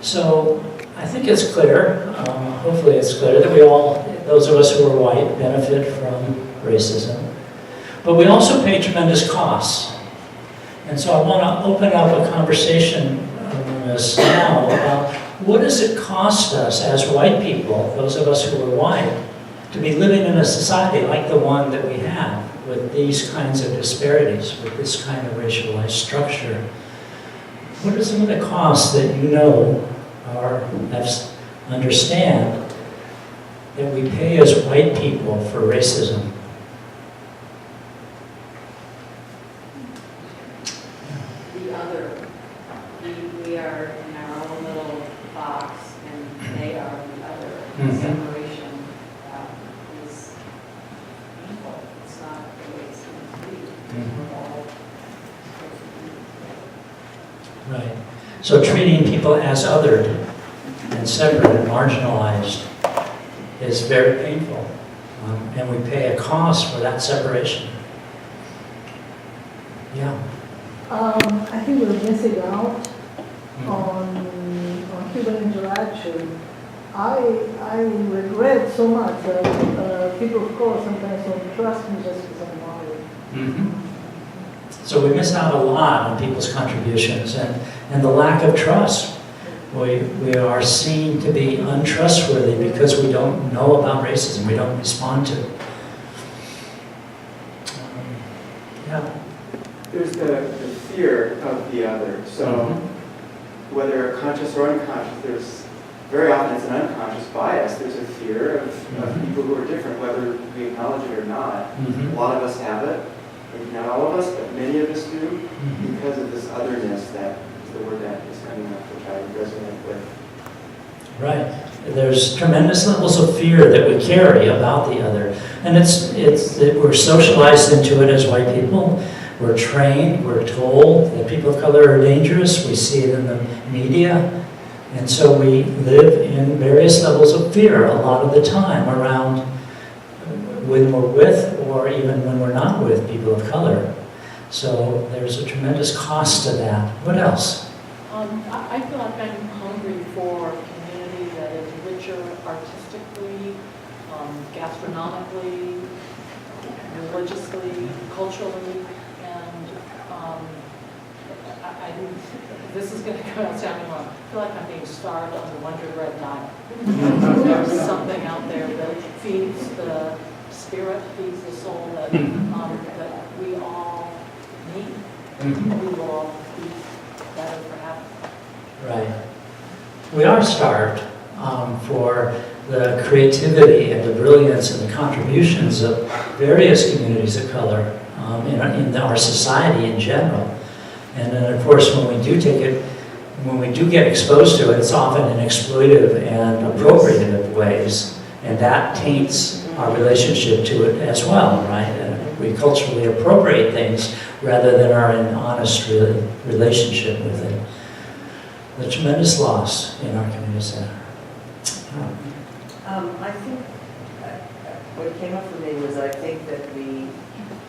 So I think it's clear, hopefully it's clear, that we all, those of us who are white, benefit from racism. But we also pay tremendous costs. And so I want to open up a conversation on this now about what does it cost us as white people, those of us who are white, to be living in a society like the one that we have, with these kinds of disparities, with this kind of racialized structure. What are some of the costs that you know or understand that we pay as white people for racism? The other. We are in our own little box, and they are the other. Separation is painful. It's not the way it's supposed to be. We're all Right. So treating people as othered and separate and marginalized is very painful. And we pay a cost for that separation. Yeah. I think we're missing out on human interaction. I regret so much that people, of course, sometimes don't trust me just because I'm white. So we miss out a lot on people's contributions and the lack of trust. We are seen to be untrustworthy because we don't know about racism, we don't respond to it. Yeah. There's the fear of the other. So whether conscious or unconscious, there's very often it's an unconscious bias. There's a fear of people who are different, whether we acknowledge it or not. A lot of us have it, maybe not all of us, but many of us do, because of this otherness that is the word that is coming up, which I resonate with. Right. There's tremendous levels of fear that we carry about the other. And we're socialized into it as white people. We're trained, we're told that people of color are dangerous. We see it in the media. And so we live in various levels of fear a lot of the time around when we're with or even when we're not with people of color. So there's a tremendous cost to that. What else? I feel like I'm hungry for a community that is richer artistically, gastronomically, religiously, culturally, and this is going to go out sounding wrong. I feel like I'm being starved on the Wonder Bread diet. There's something out there that feeds the spirit, feeds the soul that we all need. We will all be better for having. Right. We are starved for the creativity and the brilliance and the contributions of various communities of color in our society in general. And then, of course, when we do get exposed to it, it's often in exploitive and appropriative ways, and that taints our relationship to it as well, right? And we culturally appropriate things rather than are in honest relationship with it. The tremendous loss in our community center. I think what came up for me was I think that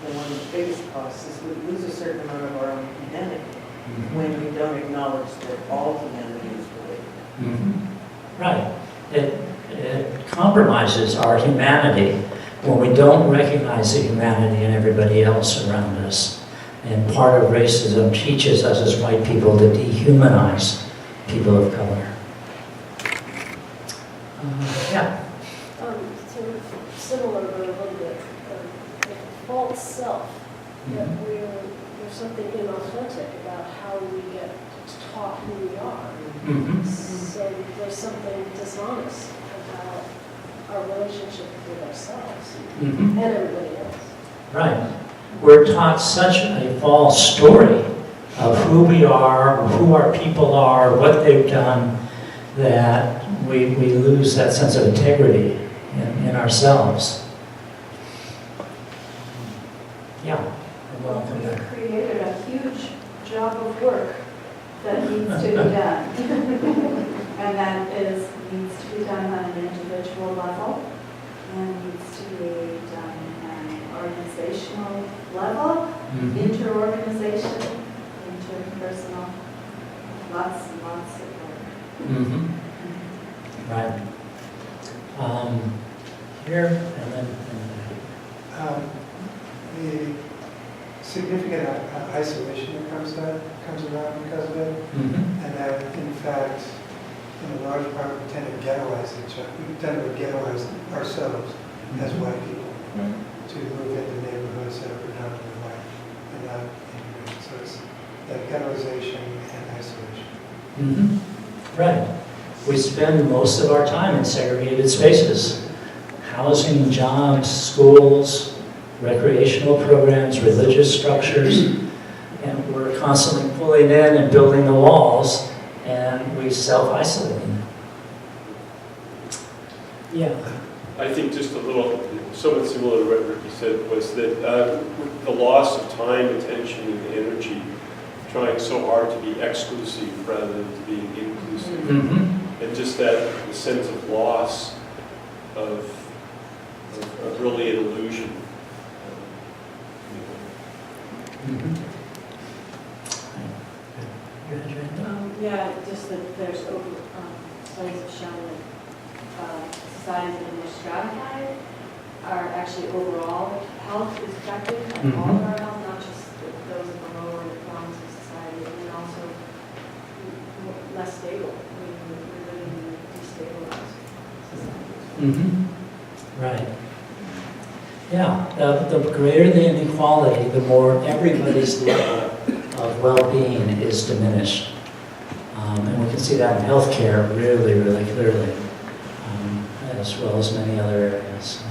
one of the biggest costs is we lose a certain amount of our own humanity when we don't acknowledge that all humanity is related. Right. It compromises our humanity when we don't recognize the humanity in everybody else around us. And part of racism teaches us as white people to dehumanize people of color. Yeah. Sort of similar, but a little bit, the false self, that there's something inauthentic about how we get taught who we are. So there's something dishonest about our relationship with ourselves and everybody else. Right. We're taught such a false story of who we are, who our people are, what they've done, that we lose that sense of integrity in ourselves. Yeah. Well, we've created a huge job of work that needs to be done. And that needs to be done on an individual level and needs to be done on an organizational level, interorganization, interpersonal, lots and lots of work. Right. Here and then. The significant isolation that comes around because of it, and that in fact, in a large part, we tend to ghettoize each other. We tend to ghettoize ourselves as white people to move into neighborhoods that are predominantly white and not immigrant. So it's that ghettoization and isolation. Right. We spend most of our time in segregated spaces. Housing, jobs, schools, recreational programs, religious structures, and we're constantly pulling in and building the walls, and we self-isolate. Yeah. I think just a little, somewhat similar to what Ricky said, was that the loss of time, attention, and energy, trying so hard to be exclusive rather than to be inclusive, and just that the sense of loss of really an illusion. Yeah, just that there's studies have shown that societies that are more stratified are actually overall health is affected, and all of our health, not just those at the lower rungs of society, and also less stable. We're living in a destabilized society. Right. Yeah, the greater the inequality, the more everybody's level of well-being is diminished. And we can see that in healthcare really, really clearly, as well as many other areas.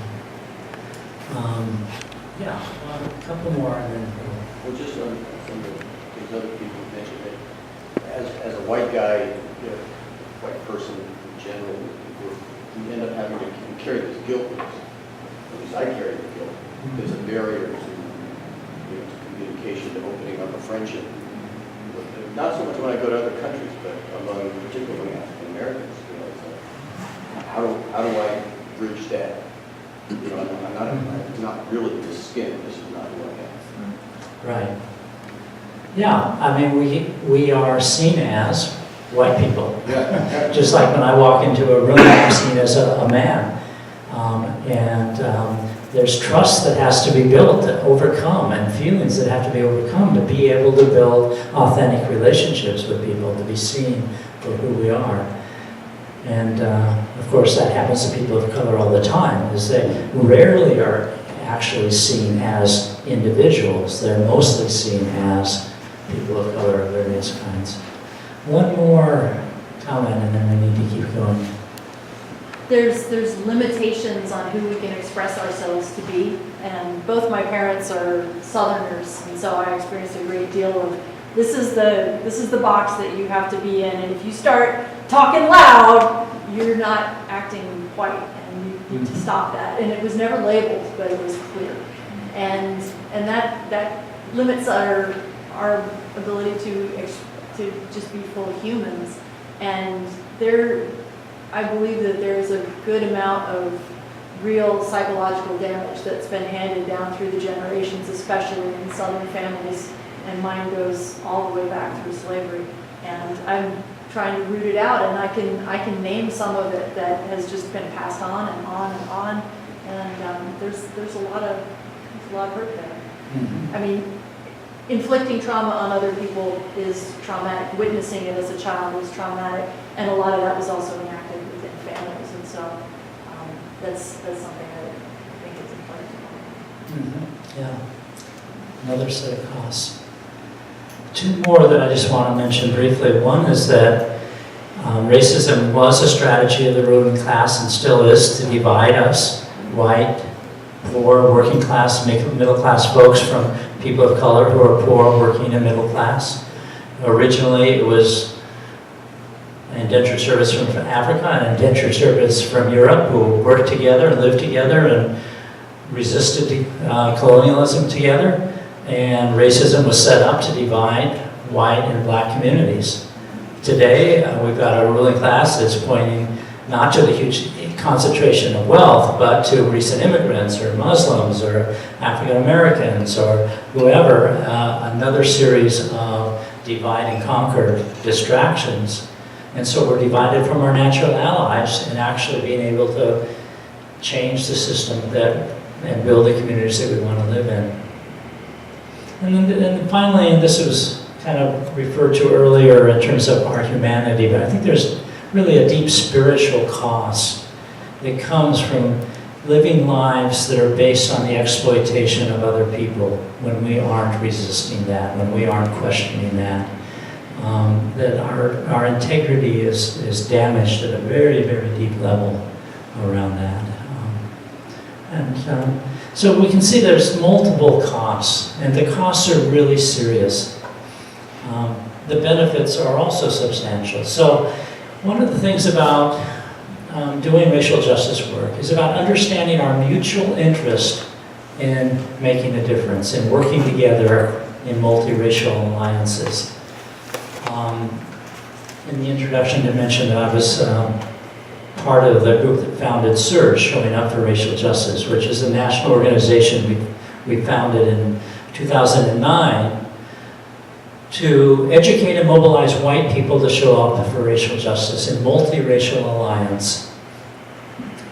Yeah, a couple more and then Well, just on some of the things other people mentioned, that as a white guy, white person in general, we end up having to carry this guilt with us. At least I carry the guilt. There's a barrier to, to communication, to opening up a friendship. Not so much when I go to other countries, but among particularly African Americans. It's like, how do I bridge that? I'm not really this skin. This is not who I am. right. Yeah, I mean, we are seen as white people. Yeah. Just like when I walk into a room, I'm seen as a man. There's trust that has to be built to overcome and feelings that have to be overcome to be able to build authentic relationships with people, to be seen for who we are. And of course that happens to people of color all the time, is they rarely are actually seen as individuals. They're mostly seen as people of color of various kinds. One more comment and then we need to keep going. There's limitations on who we can express ourselves to be, and both my parents are Southerners, and so I experienced a great deal of this is the box that you have to be in, and if you start talking loud, you're not acting white, and you need to stop that. And it was never labeled, but it was clear, and that limits our ability to just be full humans, and I believe that there's a good amount of real psychological damage that's been handed down through the generations, especially in Southern families, and mine goes all the way back through slavery. And I'm trying to root it out, and I can name some of it that has just been passed on and on and on. And there's a lot of hurt there. Mm-hmm. I mean, inflicting trauma on other people is traumatic. Witnessing it as a child is traumatic, and a lot of that was also enacted within families. And so that's something that I think is important. Mm-hmm. Yeah, another set of costs. Two more that I just want to mention briefly. One is that racism was a strategy of the ruling class and still is to divide us, white, poor, working class, middle class folks from people of color who are poor, working, and middle class. Originally, it was indentured service from Africa and indentured service from Europe who worked together and lived together and resisted colonialism together. And racism was set up to divide white and black communities. Today, we've got a ruling class that's pointing not to the huge concentration of wealth, but to recent immigrants or Muslims or African Americans or whoever, another series of divide and conquer distractions. And so we're divided from our natural allies in actually being able to change the system and build the communities that we want to live in. And then finally, and this was kind of referred to earlier in terms of our humanity, but I think there's really a deep spiritual cost that comes from living lives that are based on the exploitation of other people when we aren't resisting that, when we aren't questioning that. That our integrity is damaged at a very, very deep level around that. So we can see there's multiple costs, and the costs are really serious. The benefits are also substantial. So one of the things about doing racial justice work is about understanding our mutual interest in making a difference, in working together in multiracial alliances. In the introduction, I mentioned that I was part of the group that founded SURGE, Showing Up for Racial Justice, which is a national organization we founded in 2009 to educate and mobilize white people to show up for racial justice in multiracial alliance.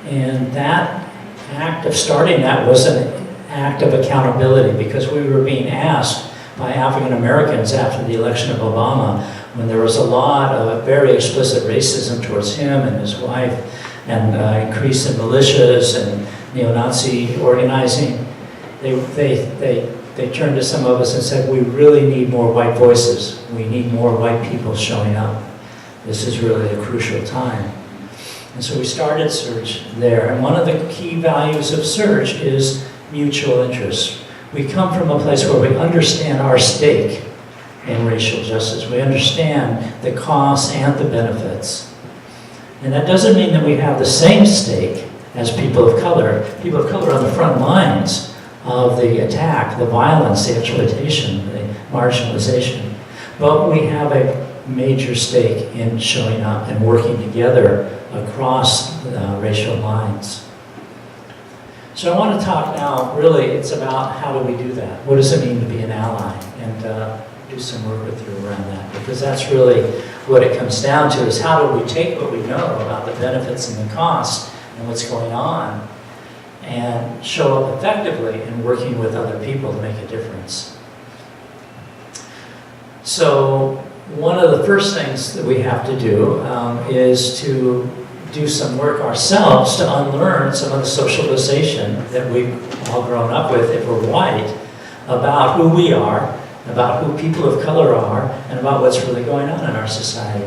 And that act of starting that was an act of accountability, because we were being asked by African Americans after the election of Obama, when there was a lot of very explicit racism towards him and his wife, and increase in militias and neo-Nazi organizing, they turned to some of us and said, we really need more white voices. We need more white people showing up. this is really a crucial time. And so we started Search there. And one of the key values of Search is mutual interest. We come from a place where we understand our stake in racial justice. We understand the costs and the benefits. And that doesn't mean that we have the same stake as people of color. People of color are on the front lines of the attack, the violence, the exploitation, the marginalization. But we have a major stake in showing up and working together across racial lines. So I want to talk now, really, it's about how do we do that? What does it mean to be an ally? And do some work with you around that, because that's really what it comes down to, is how do we take what we know about the benefits and the costs and what's going on and show up effectively in working with other people to make a difference. So one of the first things that we have to do is to do some work ourselves to unlearn some of the socialization that we've all grown up with, if we're white, about who we are, about who people of color are, and about what's really going on in our society.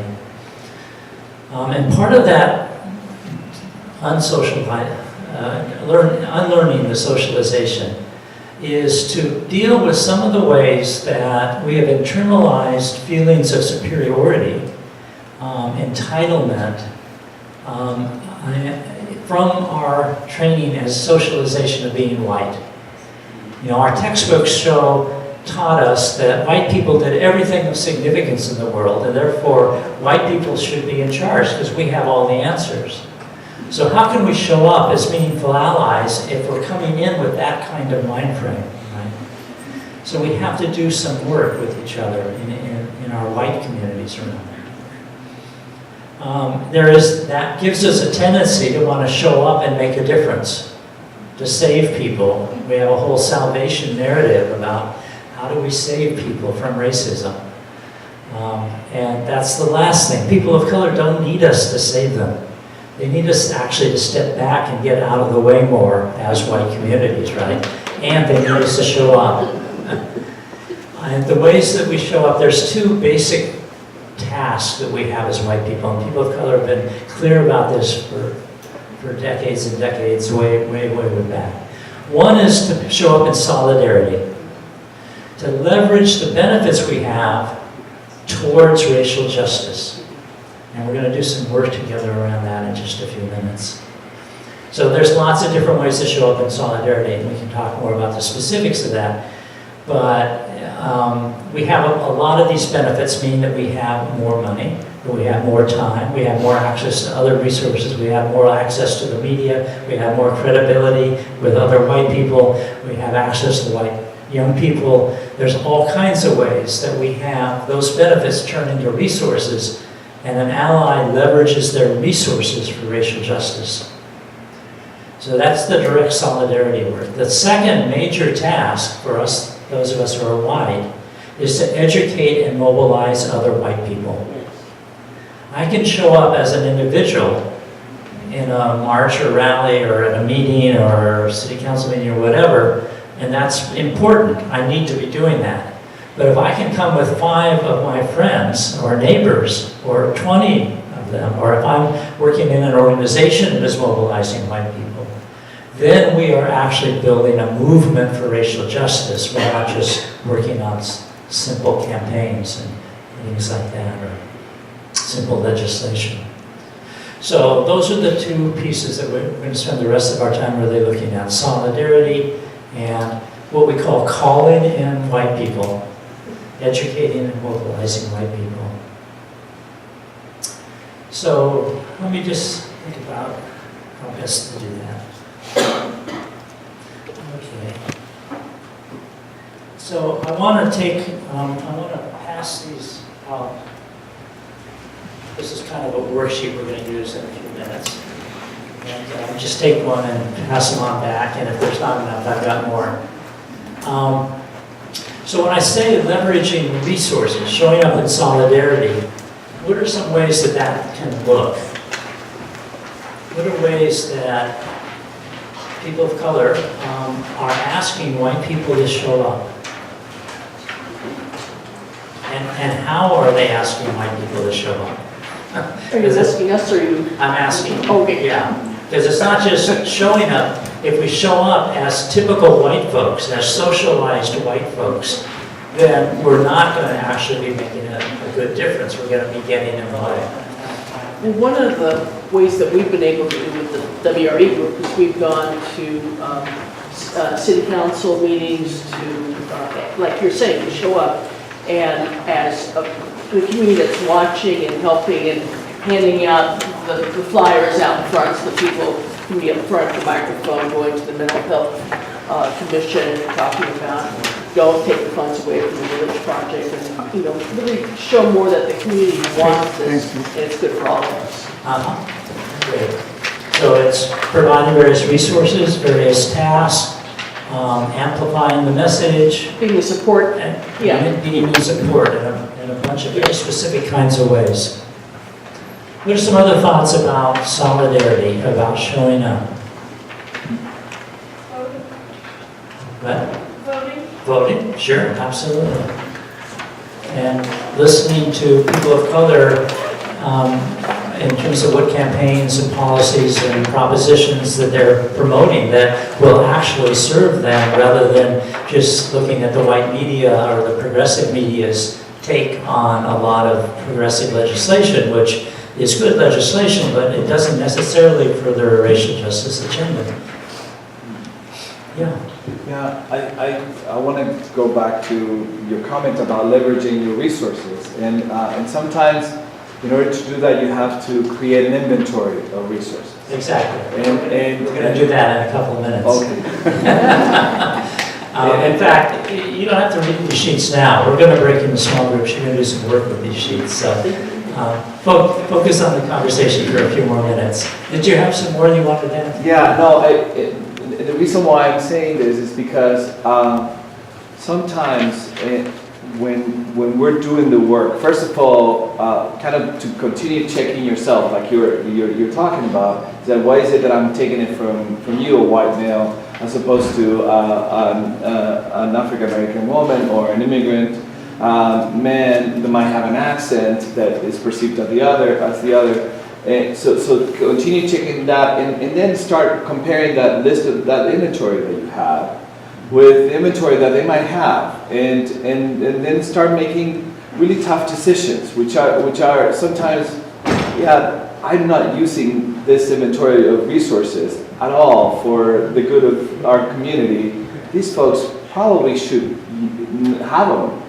And part of that unlearning the socialization is to deal with some of the ways that we have internalized feelings of superiority, entitlement, from our training as socialization of being white. You know, our textbooks taught us that white people did everything of significance in the world, and therefore white people should be in charge because we have all the answers. So how can we show up as meaningful allies if we're coming in with that kind of mind frame, right? So we have to do some work with each other in our white communities around there. That gives us a tendency to want to show up and make a difference, to save people. We have a whole salvation narrative about how do we save people from racism. And that's the last thing. People of color don't need us to save them. They need us actually to step back and get out of the way more as white communities, right? And they need us to show up. And the ways that we show up, there's two basic tasks that we have as white people, and people of color have been clear about this for decades and decades, way back. One is to show up in solidarity, to leverage the benefits we have towards racial justice. And we're going to do some work together around that in just a few minutes. So there's lots of different ways to show up in solidarity, and we can talk more about the specifics of that. But we have a lot of these benefits mean that we have more money, that we have more time, we have more access to other resources, we have more access to the media, we have more credibility with other white people, we have access to white young people. There's all kinds of ways that we have those benefits turn into resources, and an ally leverages their resources for racial justice. So that's the direct solidarity work. The second major task for us, those of us who are white, is to educate and mobilize other white people. I can show up as an individual in a march or rally or at a meeting or a city council meeting or whatever, and that's important. I need to be doing that. But if I can come with 5 of my friends or neighbors or 20 of them, or if I'm working in an organization that is mobilizing white people, then we are actually building a movement for racial justice. We're not just working on simple campaigns and things like that, or simple legislation. So those are the two pieces that we're going to spend the rest of our time really looking at: solidarity and what we call calling in white people, educating and mobilizing white people. So let me just think about how best to do that. Okay. So I want to pass these out. This is kind of a worksheet we're going to use in a few minutes. And just take one and pass them on back, and if there's not enough, I've got more. So when I say leveraging resources, showing up in solidarity, what are some ways that that can look? What are ways that people of color are asking white people to show up? And how are they asking white people to show up? Are you asking us or you? I'm asking. Okay. Yeah, because it's not just showing up. If we show up as typical white folks, as socialized white folks, then we're not going to actually be making a good difference. We're going to be getting in the way. Well, one of the ways that we've been able to do with the WRE group is we've gone to city council meetings to, like you're saying, to show up and as the community that's watching and helping and handing out the flyers out in front so the people can be up front of the microphone, going to the mental health commission and talking about don't take the funds away from the village project and, really show more that the community wants this and it's good for all of us. Great. So it's providing various resources, various tasks, amplifying the message. Being the support. Being the support in a bunch of very specific kinds of ways. What are some other thoughts about solidarity, about showing up? What? Voting, sure, absolutely. And listening to people of color in terms of what campaigns and policies and propositions that they're promoting that will actually serve them rather than just looking at the white media or the progressive media's take on a lot of progressive legislation, which is good legislation, but it doesn't necessarily further a racial justice agenda. Yeah. Yeah, I want to go back to your comment about leveraging your resources. And sometimes, in order to do that, you have to create an inventory of resources. Exactly. And we're going to do that in a couple of minutes. Okay. In fact, you don't have to read these sheets now. We're going to break into small groups. You're going to do some work with these sheets. So focus on the conversation for a few more minutes. Did you have some more you wanted to add? Yeah, no, the reason why I'm saying this is because sometimes when we're doing the work, first of all, kind of to continue checking yourself, like you're talking about, is that why is it that I'm taking it from you, a white male, as opposed to an African American woman or an immigrant man that might have an accent that is perceived as the other. And so continue checking that, and then start comparing that list of that inventory that you have with the inventory that they might have, and then start making really tough decisions, which are sometimes, I'm not using this inventory of resources at all for the good of our community. These folks probably should have them.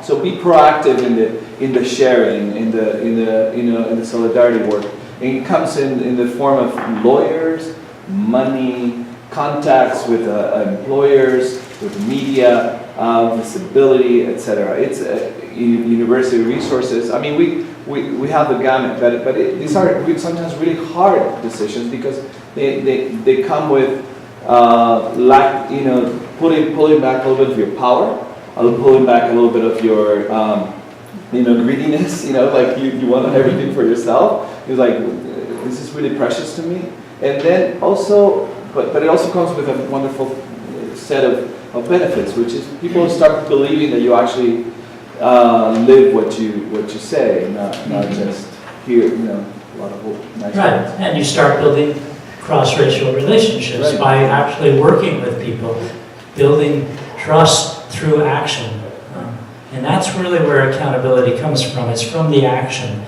So be proactive in the sharing, in the solidarity work. And it comes in the form of lawyers, money, contacts with employers, with media, visibility, etc. It's university resources. I mean, we have the gamut, but these are sometimes really hard decisions because they come with pulling back a little bit of your power. Pulling back a little bit of your, greediness, like you want everything for yourself. It's like, this is really precious to me. And then also, but it also comes with a wonderful set of benefits, which is people start believing that you actually live what you say, not just hear, a lot of nice Right, words. and you start building cross-racial relationships by actually working with people, building trust through action. And that's really where accountability comes from. It's from the action,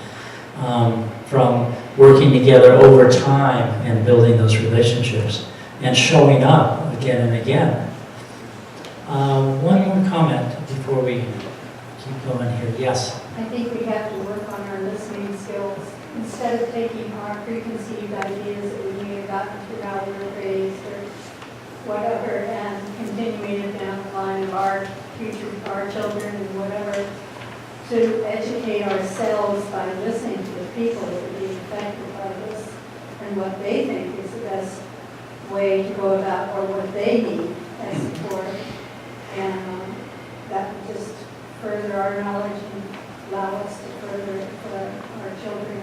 from working together over time and building those relationships and showing up again and again. One more comment before we keep going here. Yes? I think we have to work on our listening skills. Instead of taking our preconceived ideas that we may have gotten throughout our raised or whatever, and continuing it down the line of our future, our children and whatever, to educate ourselves by listening to the people that are being affected by this and what they think is the best way to go about or what they need as support. And that would just further our knowledge and allow us to further our children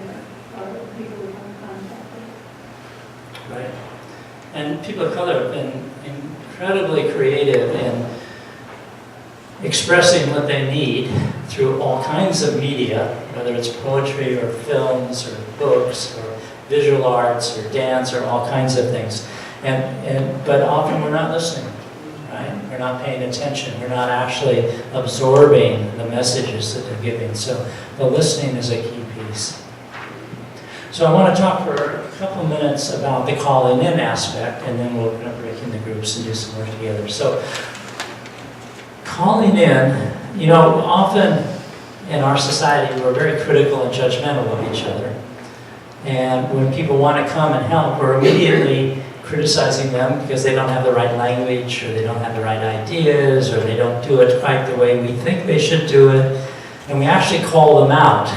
or people we come in contact with. Right. And people of color have been incredibly creative in expressing what they need through all kinds of media, whether it's poetry or films or books or visual arts or dance or all kinds of things. But often we're not listening, right? We're not paying attention. We're not actually absorbing the messages that they're giving. So the listening is a key piece. So I want to talk for a couple minutes about the calling in aspect, and then we're going to break into groups and do some work together. So calling in, you know, often in our society we're very critical and judgmental of each other. And when people want to come and help, we're immediately criticizing them because they don't have the right language, or they don't have the right ideas, or they don't do it quite the way we think they should do it. And we actually call them out.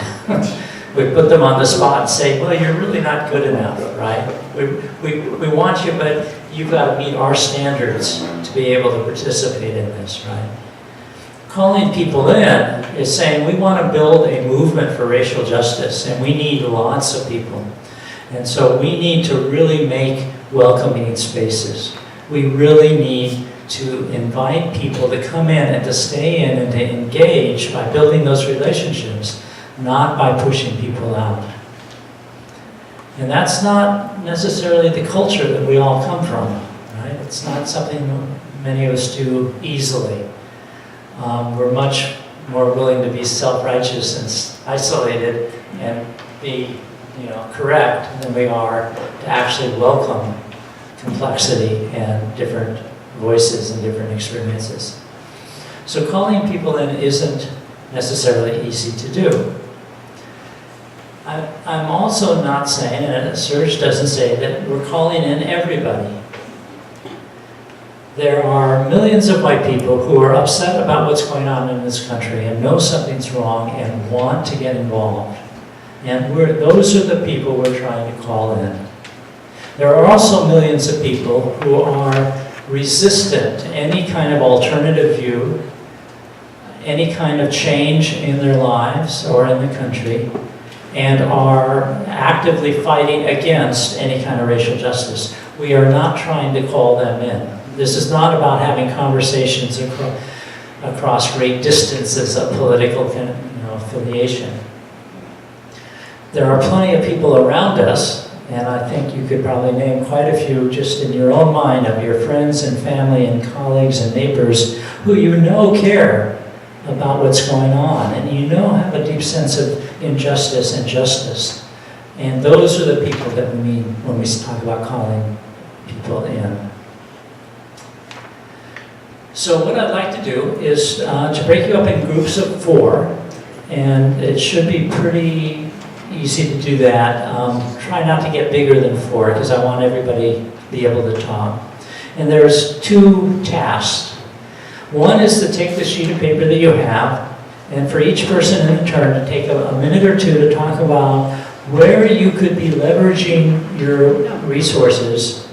We put them on the spot and say, well, you're really not good enough, right? We want you, but you've got to meet our standards to be able to participate in this, right? Calling people in is saying we want to build a movement for racial justice, and we need lots of people. And so we need to really make welcoming spaces. We really need to invite people to come in and to stay in and to engage by building those relationships, not by pushing people out. And that's not necessarily the culture that we all come from, right? It's not something many of us do easily. We're much more willing to be self-righteous and isolated and be, correct than we are to actually welcome complexity and different voices and different experiences. So calling people in isn't necessarily easy to do. I'm also not saying, and Serge doesn't say, that we're calling in everybody. There are millions of white people who are upset about what's going on in this country and know something's wrong and want to get involved. And those are the people we're trying to call in. There are also millions of people who are resistant to any kind of alternative view, any kind of change in their lives or in the country, and are actively fighting against any kind of racial justice. We are not trying to call them in. This is not about having conversations across great distances of political affiliation. There are plenty of people around us, and I think you could probably name quite a few just in your own mind of your friends and family and colleagues and neighbors who care about what's going on, and have a deep sense of injustice and justice. And those are the people that we mean when we talk about calling people in. So what I'd like to do is to break you up in groups of 4, and it should be pretty easy to do that. Try not to get bigger than 4 because I want everybody to be able to talk. And there's 2 tasks. One is to take the sheet of paper that you have, and for each person in turn to take a minute or 2 to talk about where you could be leveraging your resources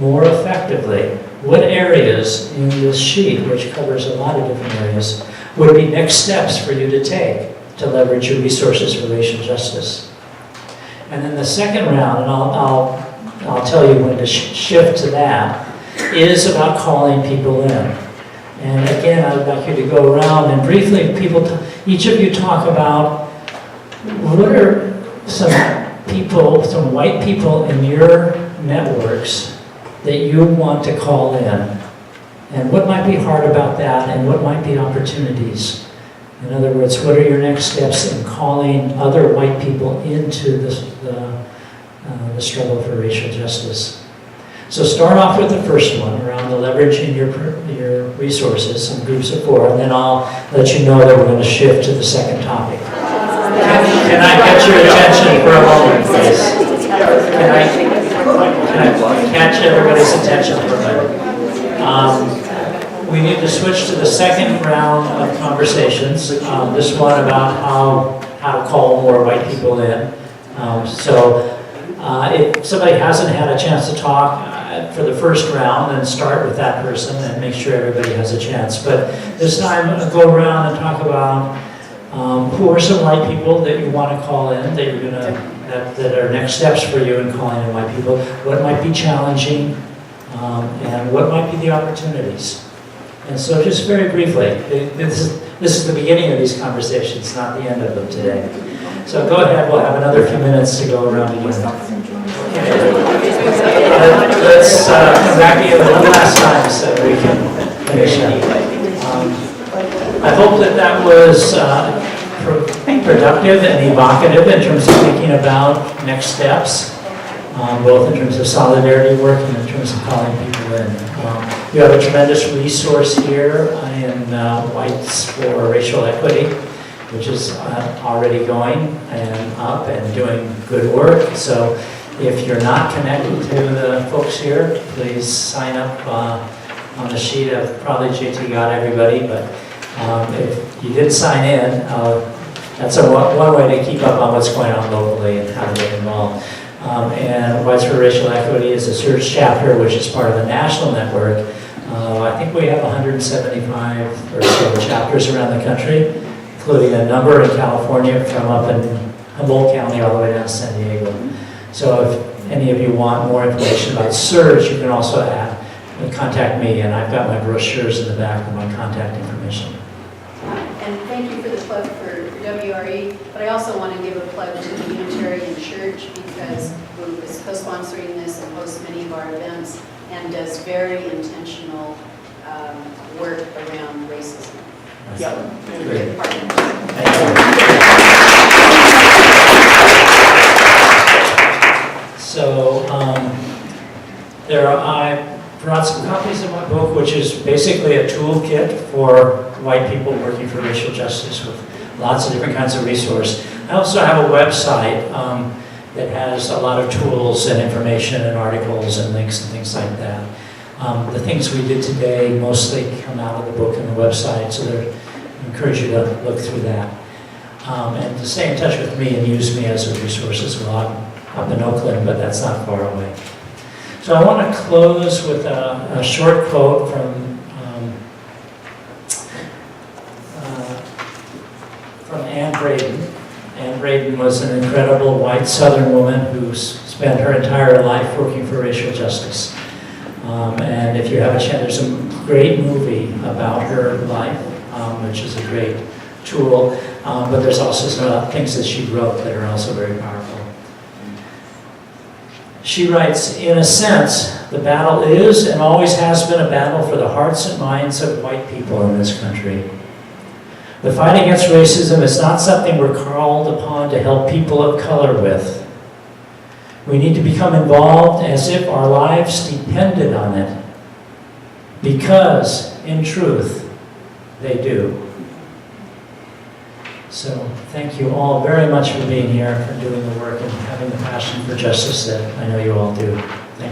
more effectively. What areas in this sheet, which covers a lot of different areas, would be next steps for you to take to leverage your resources for racial justice. And then the second round, and I'll tell you when to shift to that, is about calling people in. And again, I would like you to go around and briefly, each of you talk about what are some white people in your networks that you want to call in, and what might be hard about that, and what might be opportunities. In other words, what are your next steps in calling other white people into the struggle for racial justice? So start off with the first one, around the leveraging your resources in groups of 4, and then I'll let you know that we're going to shift to the second topic. Can I get your attention for a moment, please? Can I catch everybody's attention for a minute? We need to switch to the second round of conversations. This one about how to call more white people in. If somebody hasn't had a chance to talk for the first round, then start with that person and make sure everybody has a chance. But this time, go around and talk about who are some white people that you want to call in, that are next steps for you in calling in white people, what might be challenging, and what might be the opportunities. And so just very briefly, This is the beginning of these conversations, not the end of them today. So go ahead, we'll have another few minutes to go around again. Let's come back to you one last time so we can finish up. I hope that was productive and evocative in terms of thinking about next steps, both in terms of solidarity work and in terms of calling people in. You have a tremendous resource here in Whites for Racial Equity, which is already going and up and doing good work. So if you're not connected to the folks here, please sign up on the sheet. Probably JT got everybody, but if you did sign in, that's one way to keep up on what's going on locally and how to get involved. And Whites for Racial Equity is a search chapter, which is part of the national network. I think we have 175 or so chapters around the country, including a number in California from up in Humboldt County all the way down to San Diego. So if any of you want more information about SURGE, you can also contact me, and I've got my brochures in the back with my contact information. And thank you for the plug for WRE, but I also want to give a plug to the Unitarian Church because who is co-sponsoring this and hosts many of our events and does very intentional work around racism. Yep. Good partners. So I brought some copies of my book, which is basically a toolkit for white people working for racial justice with lots of different kinds of resources. I also have a website that has a lot of tools and information and articles and links and things like that. The things we did today mostly come out of the book and the website, so I encourage you to look through that. And to stay in touch with me and use me as a resource as well. I'm up in Oakland, but that's not far away. So I want to close with a short quote from Anne Braden. Anne Braden was an incredible white Southern woman who spent her entire life working for racial justice. And if you have a chance, there's a great movie about her life, which is a great tool. But there's also some things that she wrote that are also very powerful. She writes, in a sense, the battle is and always has been a battle for the hearts and minds of white people in this country. The fight against racism is not something we're called upon to help people of color with. We need to become involved as if our lives depended on it, because, in truth, they do. So, thank you all very much for being here, for doing the work and having the passion for justice that I know you all do. Thank you.